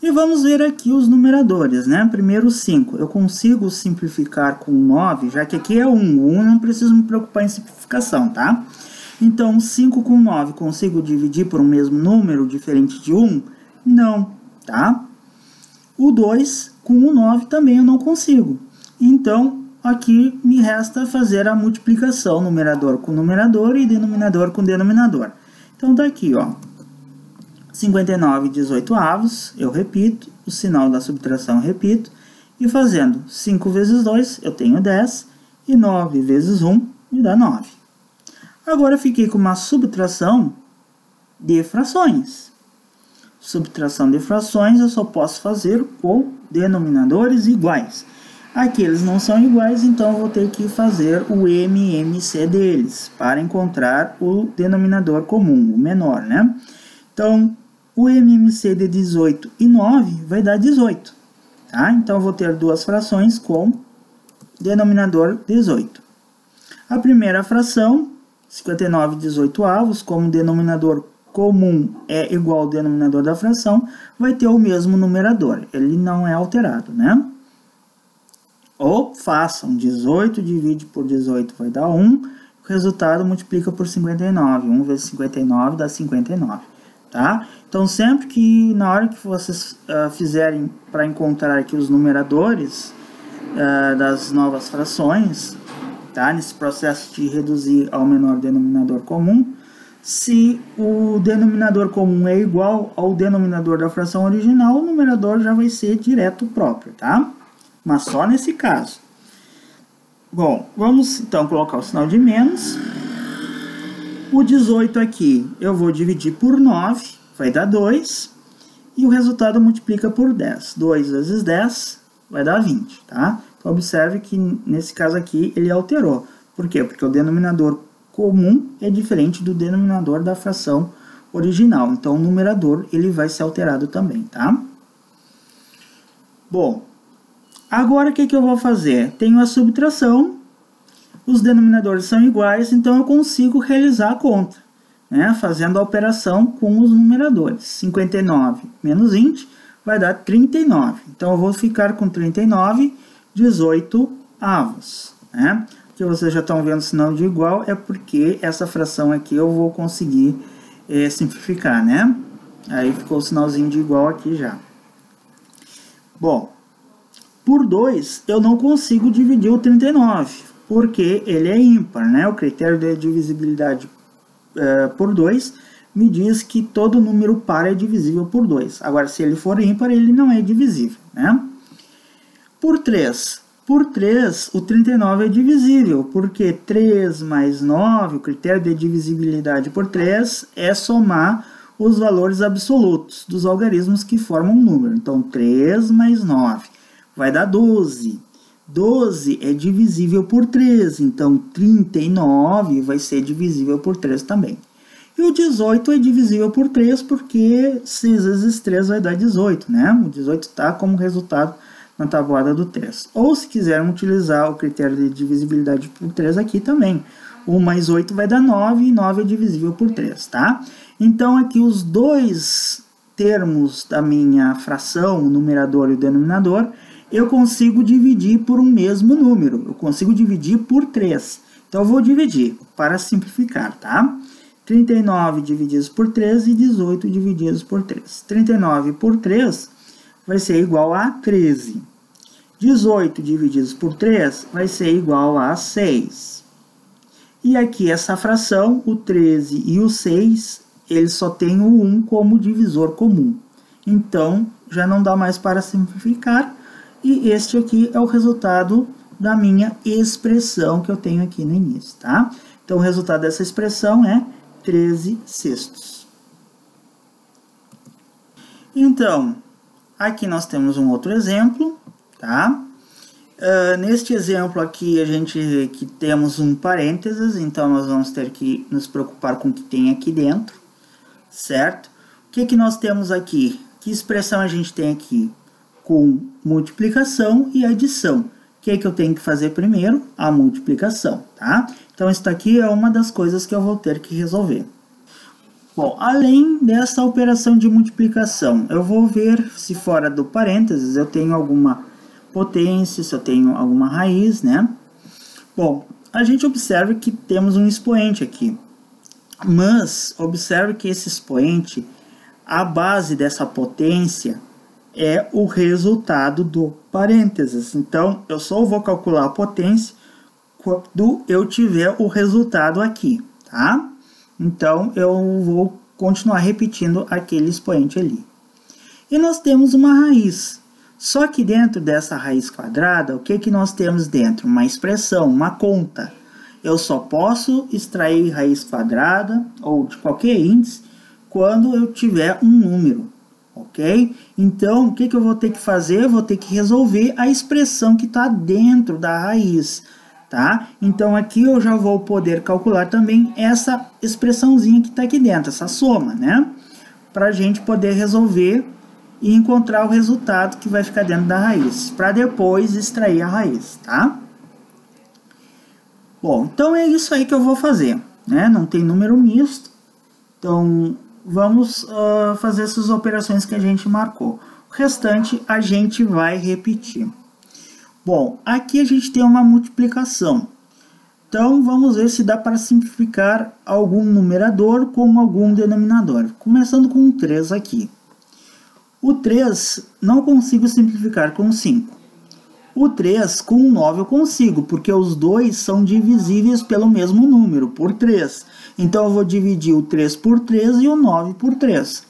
E vamos ver aqui os numeradores, né? Primeiro 5. Eu consigo simplificar com 9, já que aqui é 1. O 1 não preciso me preocupar em simplificação, tá? Então, 5 com 9, consigo dividir por um mesmo número diferente de 1? Não, tá? O 2 com o 9 também eu não consigo. Então, aqui me resta fazer a multiplicação, numerador com numerador e denominador com denominador. Então, tá aqui, ó. 59/18, eu repito, o sinal da subtração eu repito, e fazendo 5 vezes 2, eu tenho 10, e 9 vezes 1 me dá 9. Agora, eu fiquei com uma subtração de frações. Subtração de frações eu só posso fazer com denominadores iguais. Aqui eles não são iguais, então eu vou ter que fazer o MMC deles, para encontrar o denominador comum, o menor, né? Então, o MMC de 18 e 9 vai dar 18, tá? Então, eu vou ter duas frações com denominador 18. A primeira fração, 59/18, como o denominador comum é igual ao denominador da fração, vai ter o mesmo numerador, ele não é alterado, né? Ou façam 18 divide por 18 vai dar 1, o resultado multiplica por 59, 1 vezes 59 dá 59, tá? Então, sempre que, na hora que vocês fizerem para encontrar aqui os numeradores, das novas frações, tá? Nesse processo de reduzir ao menor denominador comum, se o denominador comum é igual ao denominador da fração original, o numerador já vai ser direto próprio, tá? Mas só nesse caso. Bom, vamos então colocar o sinal de menos. O 18 aqui eu vou dividir por 9, vai dar 2. E o resultado multiplica por 10. 2 vezes 10 vai dar 20, tá? Então, observe que nesse caso aqui ele alterou. Por quê? Porque o denominador comum é diferente do denominador da fração original. Então, o numerador ele vai ser alterado também, tá? Bom, agora o que eu vou fazer? Tenho a subtração, os denominadores são iguais, então eu consigo realizar a conta, né? Fazendo a operação com os numeradores. 59 menos 20 vai dar 39. Então, eu vou ficar com 39, 18 avos, né? Que vocês já estão vendo o sinal de igual, é porque essa fração aqui eu vou conseguir simplificar, né? Aí ficou o sinalzinho de igual aqui já. Bom, por 2 eu não consigo dividir o 39, porque ele é ímpar, né? O critério de divisibilidade por 2 me diz que todo número par é divisível por 2. Agora, se ele for ímpar, ele não é divisível, né? Por 3. Por 3, o 39 é divisível, porque 3 mais 9, o critério de divisibilidade por 3, é somar os valores absolutos dos algarismos que formam um número. Então, 3 mais 9 vai dar 12. 12 é divisível por 3, então 39 vai ser divisível por 3 também. E o 18 é divisível por 3, porque 6 vezes 3 vai dar 18, né? O 18 está como resultado na tabuada do 3. Ou se quiserem utilizar o critério de divisibilidade por 3 aqui também. 1 mais 8 vai dar 9 e 9 é divisível por 3, tá? Então aqui os dois termos da minha fração, o numerador e o denominador, eu consigo dividir por um mesmo número. Eu consigo dividir por 3. Então eu vou dividir para simplificar, tá? 39 divididos por 3 e 18 divididos por 3. 39 por 3 vai ser igual a 13. 18 divididos por 3 vai ser igual a 6. E aqui essa fração, o 13 e o 6, eles só têm o 1 como divisor comum. Então, já não dá mais para simplificar. E este aqui é o resultado da minha expressão que eu tenho aqui no início, tá? Então, o resultado dessa expressão é 13 sextos. Então, aqui nós temos um outro exemplo, tá? Neste exemplo aqui, a gente vê que temos um parênteses, então nós vamos ter que nos preocupar com o que tem aqui dentro, certo? O que nós temos aqui? Que expressão a gente tem aqui? Com multiplicação e adição. O que eu tenho que fazer primeiro? A multiplicação, tá? Então, isso aqui é uma das coisas que eu vou ter que resolver. Bom, além dessa operação de multiplicação, eu vou ver se fora do parênteses eu tenho alguma potência, se eu tenho alguma raiz, né? Bom, a gente observa que temos um expoente aqui. Mas, observe que esse expoente, a base dessa potência é o resultado do parênteses. Então, eu só vou calcular a potência quando eu tiver o resultado aqui, tá? Então, eu vou continuar repetindo aquele expoente ali. E nós temos uma raiz. Só que dentro dessa raiz quadrada, o que nós temos dentro? Uma expressão, uma conta. Eu só posso extrair raiz quadrada ou de qualquer índice quando eu tiver um número, ok? Então, o que eu vou ter que fazer? Eu vou ter que resolver a expressão que está dentro da raiz, tá? Então, aqui eu já vou poder calcular também essa expressãozinha que está aqui dentro, essa soma, né? Para a gente poder resolver e encontrar o resultado que vai ficar dentro da raiz, para depois extrair a raiz, tá? Bom, então é isso aí que eu vou fazer, né? Não tem número misto, então vamos fazer essas operações que a gente marcou. O restante a gente vai repetir. Bom, aqui a gente tem uma multiplicação. Então, vamos ver se dá para simplificar algum numerador com algum denominador. Começando com o 3 aqui. O 3 não consigo simplificar com 5. O 3 com o 9 eu consigo, porque os dois são divisíveis pelo mesmo número, por 3. Então, eu vou dividir o 3 por 3 e o 9 por 3.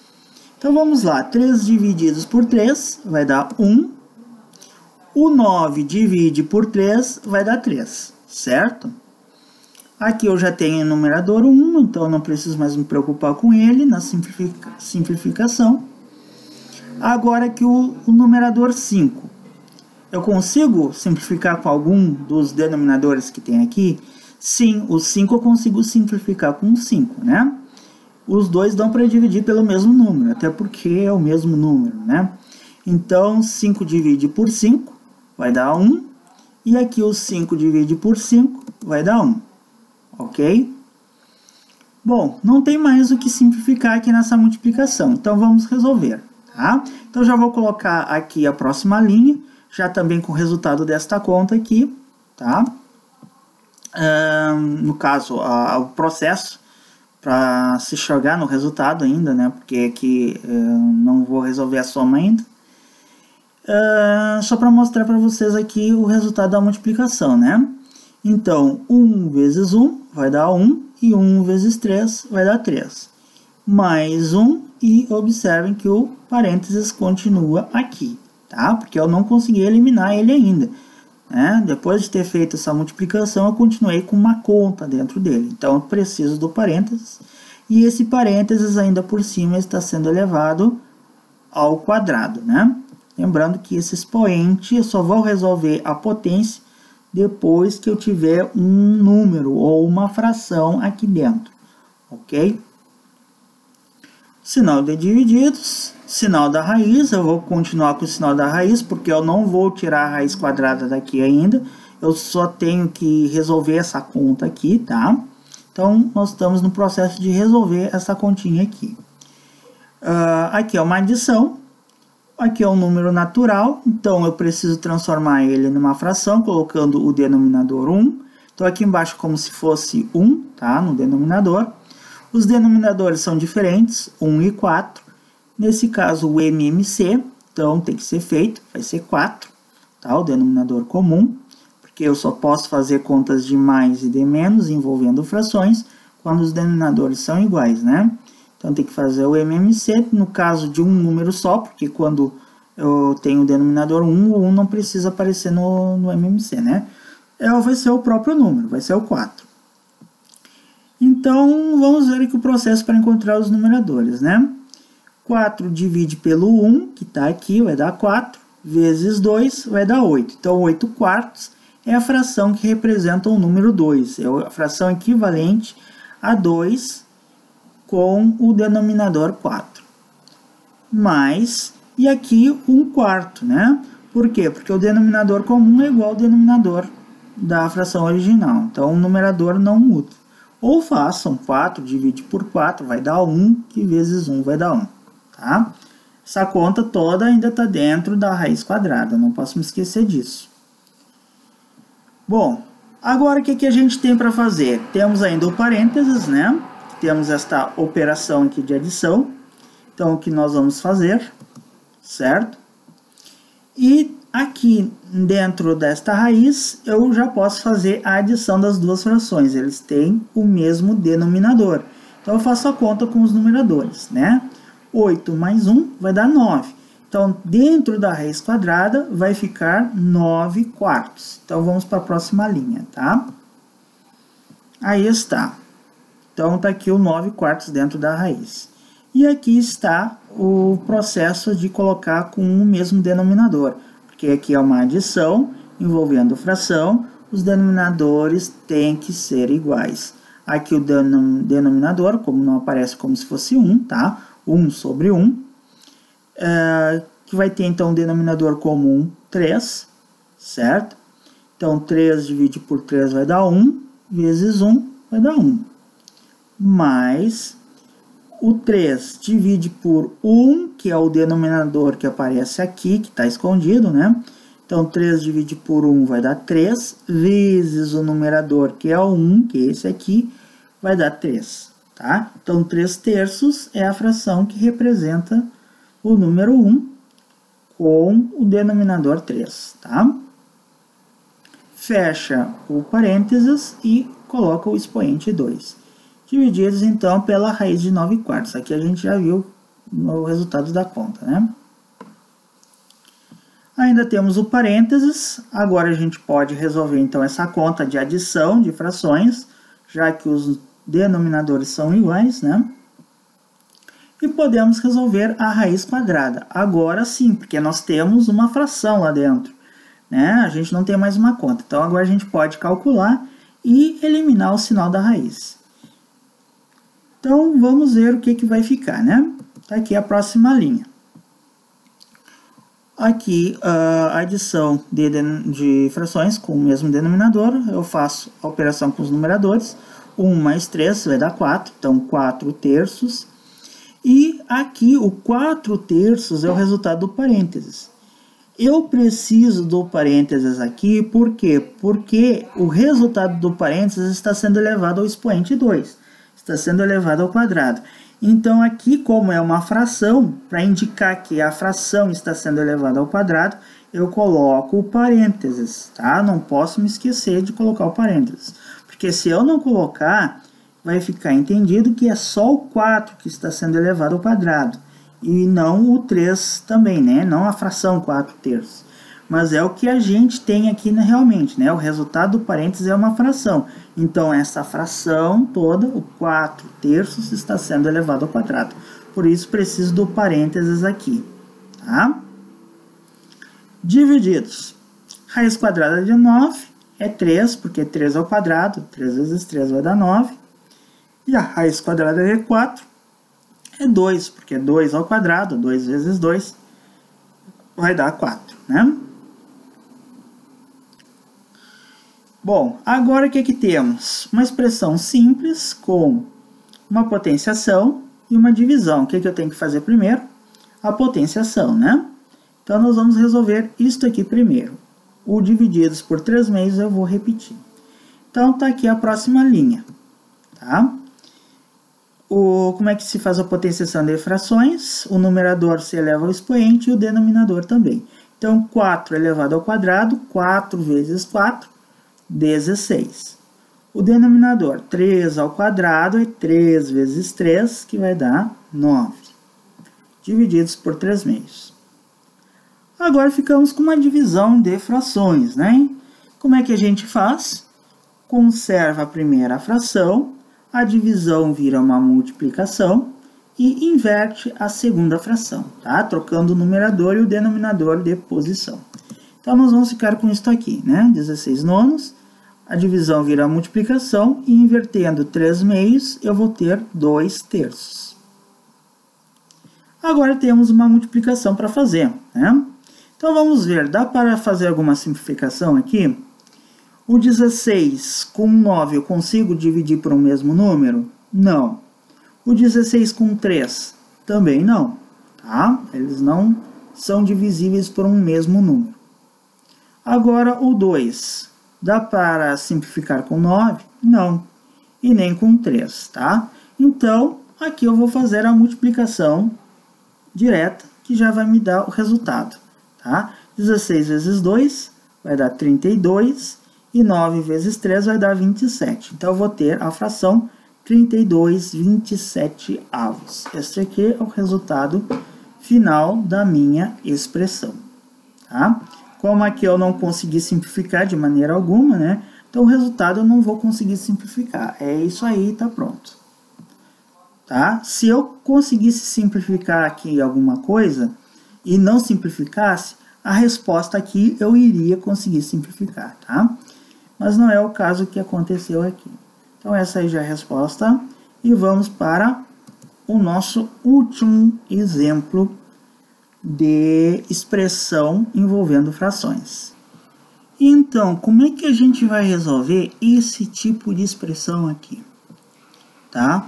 Então, vamos lá. 3 divididos por 3 vai dar 1. O 9 divide por 3 vai dar 3, certo? Aqui eu já tenho o numerador 1, então não preciso mais me preocupar com ele na simplificação. Agora aqui o numerador 5. Eu consigo simplificar com algum dos denominadores que tem aqui? Sim, o 5 eu consigo simplificar com 5, né? Os dois dão para dividir pelo mesmo número, até porque é o mesmo número, né? Então, 5 divide por 5 vai dar 1. E aqui o 5 divide por 5 vai dar 1. Ok? Bom, não tem mais o que simplificar aqui nessa multiplicação, então vamos resolver, tá? Então, já vou colocar aqui a próxima linha, já também com o resultado desta conta aqui, tá? No caso, o processo para se chegar no resultado ainda, né? Porque aqui não vou resolver a soma ainda. Só para mostrar para vocês aqui o resultado da multiplicação, né? Então, 1 vezes 1 vai dar 1 e 1 vezes 3 vai dar 3. Mais 1 e observem que o parênteses continua aqui, tá? Porque eu não consegui eliminar ele ainda, né? Depois de ter feito essa multiplicação, eu continuei com uma conta dentro dele. Então, eu preciso do parênteses. E esse parênteses ainda por cima está sendo elevado ao quadrado, né? Lembrando que esse expoente eu só vou resolver a potência depois que eu tiver um número ou uma fração aqui dentro, ok? Sinal de divididos, sinal da raiz, eu vou continuar com o sinal da raiz, porque eu não vou tirar a raiz quadrada daqui ainda, eu só tenho que resolver essa conta aqui, tá? Então, nós estamos no processo de resolver essa continha aqui. Aqui é uma adição. Aqui é um número natural, então eu preciso transformar ele numa fração, colocando o denominador 1. Então aqui embaixo como se fosse 1, tá? No denominador. Os denominadores são diferentes, 1 e 4. Nesse caso o MMC, então tem que ser feito, vai ser 4, tá? O denominador comum, porque eu só posso fazer contas de mais e de menos envolvendo frações quando os denominadores são iguais, né? Então, tem que fazer o MMC, no caso de um número só, porque quando eu tenho o denominador 1, o 1 não precisa aparecer no MMC, né? Vai ser o próprio número, vai ser o 4. Então, vamos ver aqui o processo para encontrar os numeradores, né? 4 divide pelo 1, que está aqui, vai dar 4, vezes 2 vai dar 8. Então, 8 quartos é a fração que representa o número 2, é a fração equivalente a 2, com o denominador 4. Mais, e aqui 1 quarto, né? Por quê? Porque o denominador comum é igual ao denominador da fração original. Então, o numerador não muda. Ou façam 4 divide por 4, vai dar 1, que vezes 1 vai dar 1. Tá? Essa conta toda ainda está dentro da raiz quadrada, não posso me esquecer disso. Bom, agora o que a gente tem para fazer? Temos ainda o parênteses, né? Temos esta operação aqui de adição. Então, o que nós vamos fazer, certo? E aqui dentro desta raiz, eu já posso fazer a adição das duas frações. Eles têm o mesmo denominador. Então, eu faço a conta com os numeradores, né? 8 mais 1 vai dar 9. Então, dentro da raiz quadrada, vai ficar 9 quartos. Então, vamos para a próxima linha, tá? Aí está. Então, está aqui o 9 quartos dentro da raiz. E aqui está o processo de colocar com o mesmo denominador. Porque aqui é uma adição envolvendo fração, os denominadores têm que ser iguais. Aqui o denominador, como não aparece como se fosse 1, tá? 1 sobre 1. Que vai ter, então, o denominador comum 3, certo? Então, 3 divide por 3 vai dar 1, vezes 1 vai dar 1. Mais o 3 divide por 1, que é o denominador que aparece aqui, que está escondido, né? Então, 3 divide por 1 vai dar 3, vezes o numerador, que é o 1, que é esse aqui, vai dar 3, tá? Então, 3 terços é a fração que representa o número 1 com o denominador 3, tá? fecha o parênteses e coloca o expoente 2. Divididos, então, pela raiz de 9/4. Aqui a gente já viu no resultado da conta, né? Ainda temos o parênteses. Agora a gente pode resolver, então, essa conta de adição de frações, já que os denominadores são iguais, né? E podemos resolver a raiz quadrada. Agora sim, porque nós temos uma fração lá dentro, né? A gente não tem mais uma conta. Então, agora a gente pode calcular e eliminar o sinal da raiz. Então, vamos ver o que vai ficar, né? Tá aqui a próxima linha. Aqui, a adição de frações com o mesmo denominador, eu faço a operação com os numeradores. 1 mais 3 vai dar 4, então 4 terços. E aqui, o 4 terços é o resultado do parênteses. Eu preciso do parênteses aqui, por quê? Porque o resultado do parênteses está sendo elevado ao expoente 2. Está sendo elevado ao quadrado. Então, aqui, como é uma fração, para indicar que a fração está sendo elevada ao quadrado, eu coloco o parênteses, tá? Não posso me esquecer de colocar o parênteses. Porque se eu não colocar, vai ficar entendido que é só o 4 que está sendo elevado ao quadrado. E não o 3 também, né? Não a fração 4 terços. Mas é o que a gente tem aqui realmente, né? O resultado do parênteses é uma fração. Então, essa fração toda, o 4 terços, está sendo elevado ao quadrado. Por isso, preciso do parênteses aqui, tá? Divididos. Raiz quadrada de 9 é 3, porque 3 ao quadrado. 3 vezes 3 vai dar 9. E a raiz quadrada de 4 é 2, porque 2 ao quadrado, 2 vezes 2, vai dar 4, né? Bom, agora o que temos? Uma expressão simples com uma potenciação e uma divisão. O que eu tenho que fazer primeiro? A potenciação, né? Então, nós vamos resolver isto aqui primeiro. O divididos por 3/2 eu vou repetir. Então, tá aqui a próxima linha, tá? Como é que se faz a potenciação de frações? O numerador se eleva ao expoente e o denominador também. Então, 4 elevado ao quadrado, 4 vezes 4, 16. O denominador, 3 ao quadrado, é 3 vezes 3, que vai dar 9. Divididos por 3/2. Agora ficamos com uma divisão de frações, né? Como é que a gente faz? Conserva a primeira fração, a divisão vira uma multiplicação e inverte a segunda fração, tá? Trocando o numerador e o denominador de posição. Então, nós vamos ficar com isso aqui, né? 16 nonos, a divisão vira a multiplicação e invertendo 3/2, eu vou ter 2 terços. Agora temos uma multiplicação para fazer, né? Então, vamos ver, dá para fazer alguma simplificação aqui? O 16 com 9 eu consigo dividir por um mesmo número? Não. O 16 com 3? Também não, tá? Eles não são divisíveis por um mesmo número. Agora, o 2, dá para simplificar com 9? Não. E nem com 3, tá? Então, aqui eu vou fazer a multiplicação direta, que já vai me dar o resultado, tá? 16 vezes 2 vai dar 32, e 9 vezes 3 vai dar 27. Então, eu vou ter a fração 32/27. Este aqui é o resultado final da minha expressão, tá? Como aqui eu não consegui simplificar de maneira alguma, né? Então, o resultado eu não vou conseguir simplificar. É isso aí, tá pronto. Tá? Se eu conseguisse simplificar aqui alguma coisa e não simplificasse, a resposta aqui eu iria conseguir simplificar, tá? Mas não é o caso que aconteceu aqui. Então, essa aí já é a resposta. E vamos para o nosso último exemplo de expressão envolvendo frações. Então, como é que a gente vai resolver esse tipo de expressão aqui? Tá?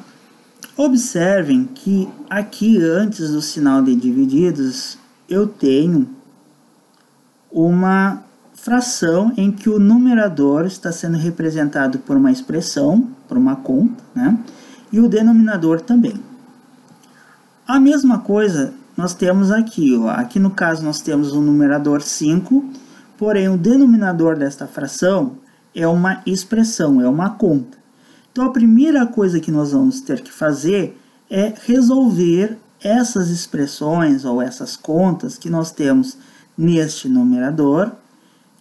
Observem que aqui, antes do sinal de divididos, eu tenho uma fração em que o numerador está sendo representado por uma expressão, por uma conta, né? E o denominador também. A mesma coisa nós temos aqui, ó. Aqui no caso nós temos o numerador 5, porém o denominador desta fração é uma expressão, é uma conta. Então a primeira coisa que nós vamos ter que fazer é resolver essas expressões ou essas contas que nós temos neste numerador,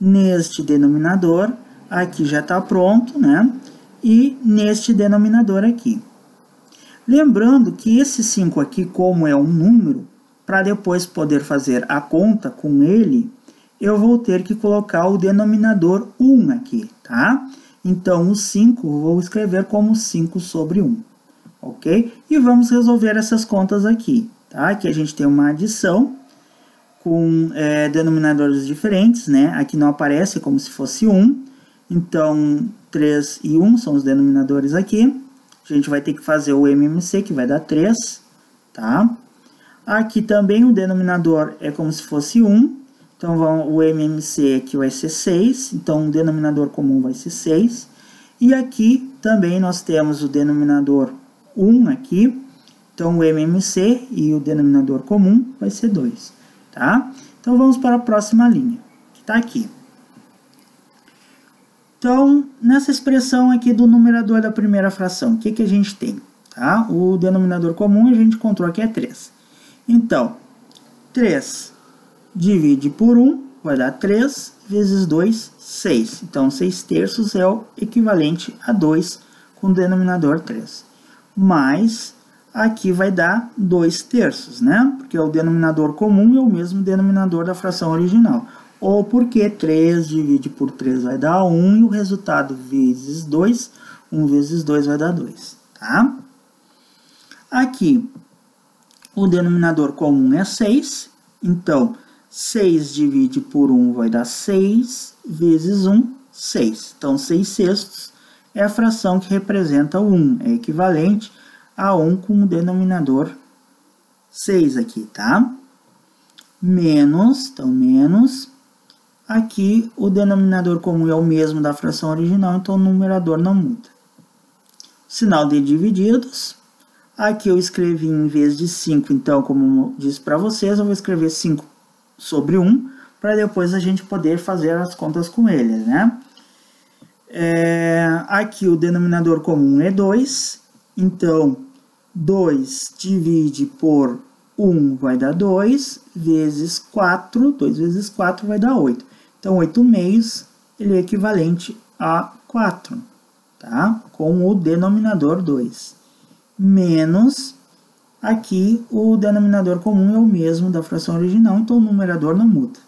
neste denominador, aqui já está pronto, né? E neste denominador aqui. Lembrando que esse 5 aqui, como é um número, para depois poder fazer a conta com ele, eu vou ter que colocar o denominador 1 aqui, tá? Então, o 5 eu vou escrever como 5 sobre 1, ok? E vamos resolver essas contas aqui, tá? Aqui a gente tem uma adição com denominadores diferentes, né? Aqui não aparece como se fosse 1, então 3 e 1 são os denominadores aqui. A gente vai ter que fazer o MMC, que vai dar 3, tá? Aqui também o denominador é como se fosse 1, então o MMC aqui vai ser 6, então o denominador comum vai ser 6. E aqui também nós temos o denominador 1 aqui, então o MMC e o denominador comum vai ser 2, tá? Então vamos para a próxima linha, que está aqui. Então, nessa expressão aqui do numerador da primeira fração, o que, que a gente tem? Tá? O denominador comum a gente encontrou aqui é 3. Então, 3 divide por 1 vai dar 3 vezes 2, 6. Então, 6 terços é o equivalente a 2 com o denominador 3. Mais, aqui vai dar 2 terços, né? Porque o denominador comum é o mesmo denominador da fração original. Ou porque 3 divide por 3 vai dar 1 e o resultado vezes 2, 1 vezes 2 vai dar 2, tá? Aqui, o denominador comum é 6, então 6 divide por 1 vai dar 6, vezes 1, 6. Então 6 sextos é a fração que representa o 1, é equivalente a 1 com o denominador 6 aqui, tá? Menos, então menos... Aqui o denominador comum é o mesmo da fração original, então o numerador não muda. Sinal de divididos. Aqui eu escrevi em vez de 5, então, como eu disse para vocês, eu vou escrever 5 sobre 1, para depois a gente poder fazer as contas com ele, né? Aqui o denominador comum é 2, então 2 divide por 1 vai dar 2, vezes 4, 2 vezes 4 vai dar 8. Então, 8 meios, ele é equivalente a 4, tá? Com o denominador 2. Menos, aqui, o denominador comum é o mesmo da fração original, então o numerador não muda,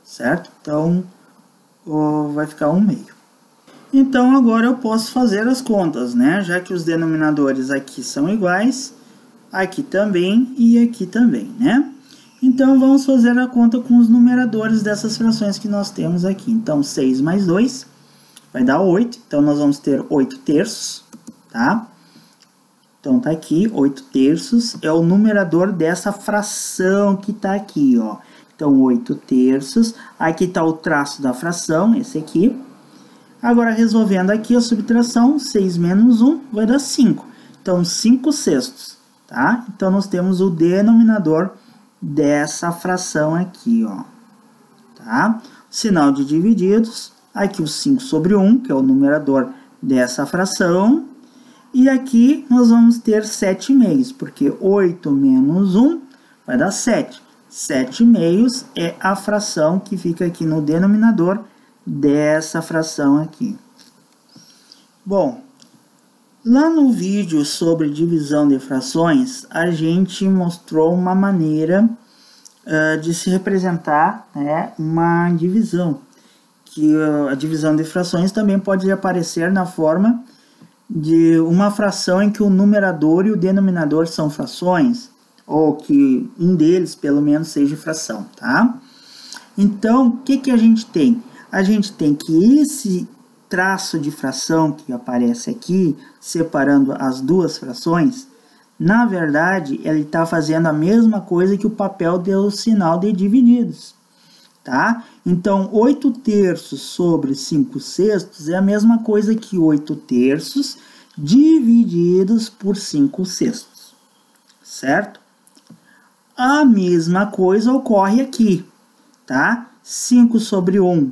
certo? Então, vai ficar 1 meio. Então, agora eu posso fazer as contas, né? Já que os denominadores aqui são iguais, aqui também e aqui também, né? Então, vamos fazer a conta com os numeradores dessas frações que nós temos aqui. Então, 6 mais 2 vai dar 8. Então, nós vamos ter 8 terços, tá? Então, tá aqui, 8 terços é o numerador dessa fração que tá aqui, ó. Então, 8 terços. Aqui tá o traço da fração, esse aqui. Agora, resolvendo aqui a subtração, 6 menos 1 vai dar 5. Então, 5 sextos, tá? Então, nós temos o denominador dessa fração aqui, ó, tá? Sinal de divididos, aqui o 5 sobre 1, que é o numerador dessa fração, e aqui nós vamos ter 7 meios, porque 8 menos 1 vai dar 7. 7 meios é a fração que fica aqui no denominador dessa fração aqui. Bom, lá no vídeo sobre divisão de frações, a gente mostrou uma maneira de se representar, né, uma divisão. Que a divisão de frações também pode aparecer na forma de uma fração em que o numerador e o denominador são frações, ou que um deles, pelo menos, seja fração, tá? Então, o que, que a gente tem? A gente tem que esse traço de fração que aparece aqui, separando as duas frações, na verdade, ele está fazendo a mesma coisa que o papel do sinal de divididos, tá? Então, 8 terços sobre 5 sextos é a mesma coisa que 8 terços divididos por 5 sextos, certo? A mesma coisa ocorre aqui, tá? 5 sobre 1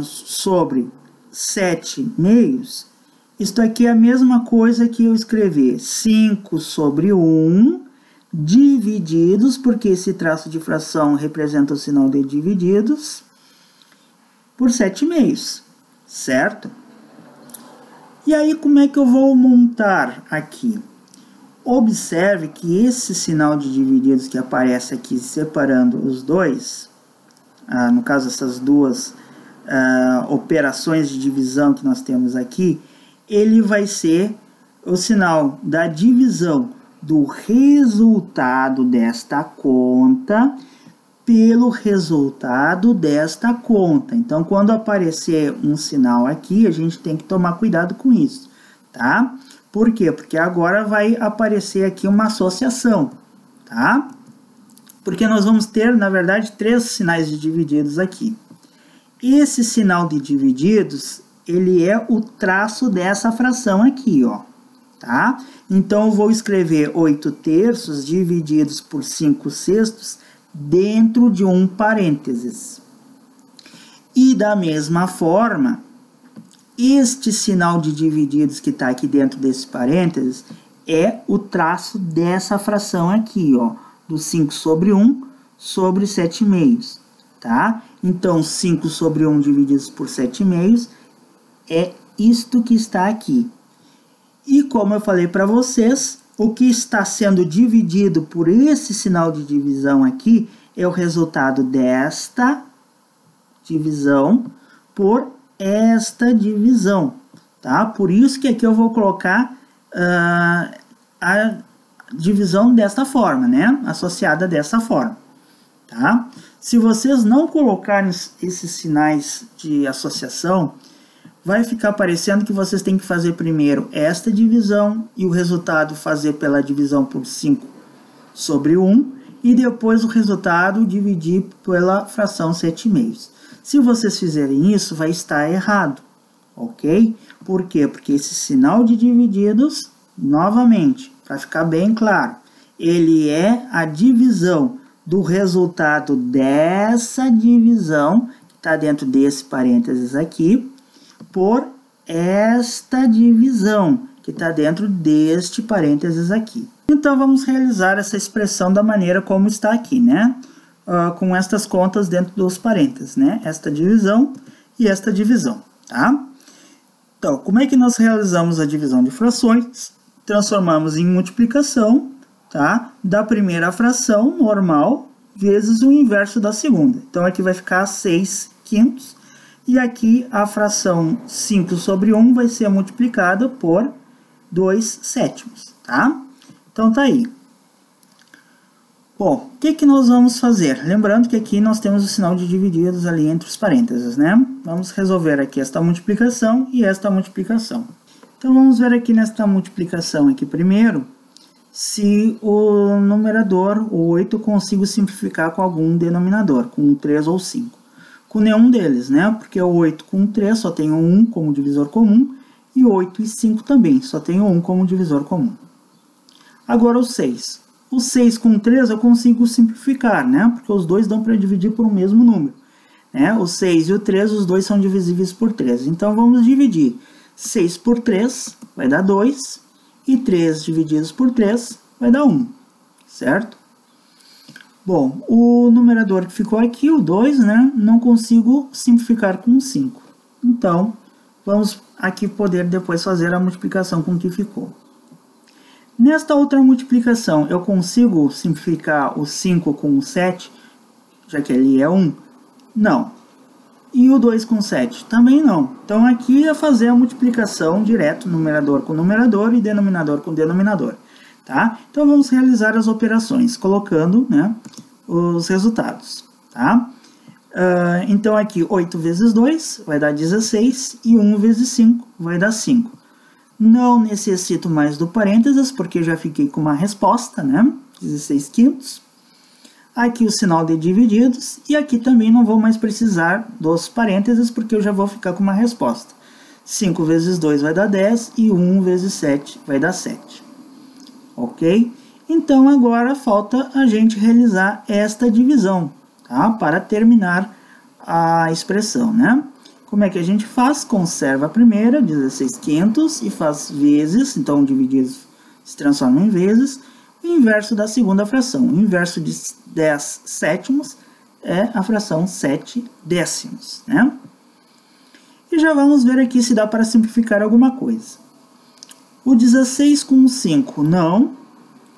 sobre 7 meios, isto aqui é a mesma coisa que eu escrever 5 sobre 1 divididos, porque esse traço de fração representa o sinal de divididos, por 7 meios, certo? E aí, como é que eu vou montar aqui? Observe que esse sinal de divididos que aparece aqui separando os dois, no caso essas duas operações de divisão que nós temos aqui, ele vai ser o sinal da divisão do resultado desta conta pelo resultado desta conta. Então, quando aparecer um sinal aqui, a gente tem que tomar cuidado com isso, tá? Por quê? Porque agora vai aparecer aqui uma associação, tá? Porque nós vamos ter, na verdade, 3 sinais de divididos aqui. Esse sinal de divididos, ele é o traço dessa fração aqui, ó, tá? Então, eu vou escrever 8 terços divididos por 5 sextos dentro de um parênteses. E da mesma forma, este sinal de divididos que está aqui dentro desse parênteses é o traço dessa fração aqui, ó, do 5 sobre 1 sobre 7 meios, tá? Então, 5 sobre 1 divididos por 7 meios é isto que está aqui. E como eu falei para vocês, o que está sendo dividido por esse sinal de divisão aqui é o resultado desta divisão por esta divisão, tá? Por isso que aqui eu vou colocar a divisão desta forma, né? Associada dessa forma, tá? Se vocês não colocarem esses sinais de associação, vai ficar parecendo que vocês têm que fazer primeiro esta divisão e o resultado fazer pela divisão por 5 sobre 1 e depois o resultado dividir pela fração 7 meios. Se vocês fizerem isso, vai estar errado, ok? Por quê? Porque esse sinal de divididos, novamente, para ficar bem claro, ele é a divisão do resultado dessa divisão, que está dentro desse parênteses aqui, por esta divisão, que está dentro deste parênteses aqui. Então, vamos realizar essa expressão da maneira como está aqui, né? Com estas contas dentro dos parênteses, né? Esta divisão e esta divisão, tá? Então, como é que nós realizamos a divisão de frações? Transformamos em multiplicação, tá? Da primeira fração normal vezes o inverso da segunda. Então, aqui vai ficar 6 quintos. E aqui a fração 5 sobre 1 vai ser multiplicada por 2 sétimos, tá? Então, tá aí. Bom, o que nós vamos fazer? Lembrando que aqui nós temos o sinal de divididos ali entre os parênteses, né? Vamos resolver aqui esta multiplicação e esta multiplicação. Então, vamos ver aqui nesta multiplicação aqui primeiro, se o numerador, o 8, eu consigo simplificar com algum denominador, com 3 ou 5. Com nenhum deles, né? Porque o 8 com 3 só tem o 1 como divisor comum, e 8 e 5 também, só tem o 1 como divisor comum. Agora o 6. O 6 com 3 eu consigo simplificar, né? Porque os dois dão para dividir por um mesmo número, né? O 6 e o 3, os dois são divisíveis por 3. Então, vamos dividir 6 por 3, vai dar 2, e 3 divididos por 3 vai dar 1, certo? Bom, o numerador que ficou aqui, o 2, né? Não consigo simplificar com 5. Então, vamos aqui poder depois fazer a multiplicação com o que ficou. Nesta outra multiplicação, eu consigo simplificar o 5 com o 7, já que ali é 1? Não. E o 2 com 7? Também não. Então, aqui é fazer a multiplicação direto, numerador com numerador e denominador com denominador. Tá? Então, vamos realizar as operações, colocando, né, os resultados. Tá? Então, aqui, 8 vezes 2 vai dar 16 e 1 vezes 5 vai dar 5. Não necessito mais do parênteses, porque já fiquei com uma resposta, né? 16 quintos. Aqui o sinal de divididos, e aqui também não vou mais precisar dos parênteses, porque eu já vou ficar com uma resposta. 5 vezes 2 vai dar 10, e 1 vezes 7 vai dar 7. Ok? Então, agora falta a gente realizar esta divisão, tá? Para terminar a expressão, né? Como é que a gente faz? Conserva a primeira, 16/500, e faz vezes, então divididos se transforma em vezes, o inverso da segunda fração. O inverso de 10 sétimos é a fração 7 décimos, né? E já vamos ver aqui se dá para simplificar alguma coisa. O 16 com 5 não,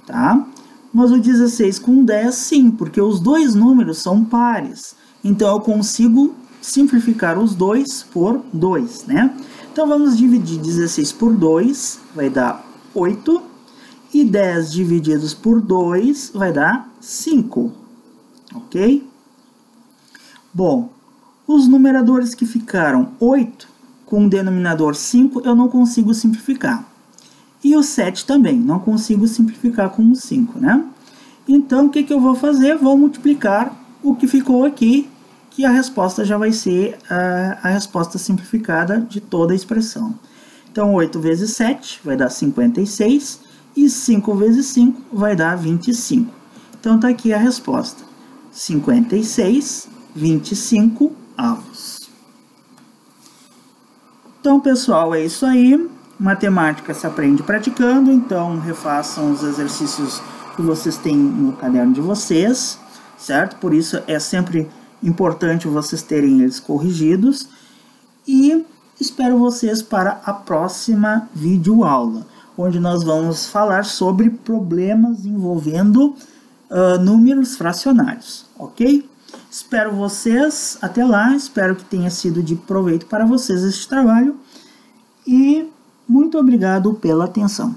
tá? Mas o 16 com 10 sim, porque os dois números são pares. Então eu consigo simplificar os dois por 2, né? Então vamos dividir 16 por 2, vai dar 8. E 10 divididos por 2 vai dar 5, ok? Bom, os numeradores que ficaram 8 com o denominador 5 eu não consigo simplificar. E o 7 também, não consigo simplificar com o 5, né? Então o que eu vou fazer? Vou multiplicar o que ficou aqui, que a resposta já vai ser a resposta simplificada de toda a expressão. Então 8 vezes 7 vai dar 56. E 5 vezes 5 vai dar 25. Então, está aqui a resposta. 56, 25 avos. Então, pessoal, é isso aí. Matemática se aprende praticando. Então, refaçam os exercícios que vocês têm no caderno de vocês, certo? Por isso, é sempre importante vocês terem eles corrigidos. E espero vocês para a próxima videoaula, onde nós vamos falar sobre problemas envolvendo números fracionários, ok? Espero vocês, até lá, espero que tenha sido de proveito para vocês este trabalho e muito obrigado pela atenção.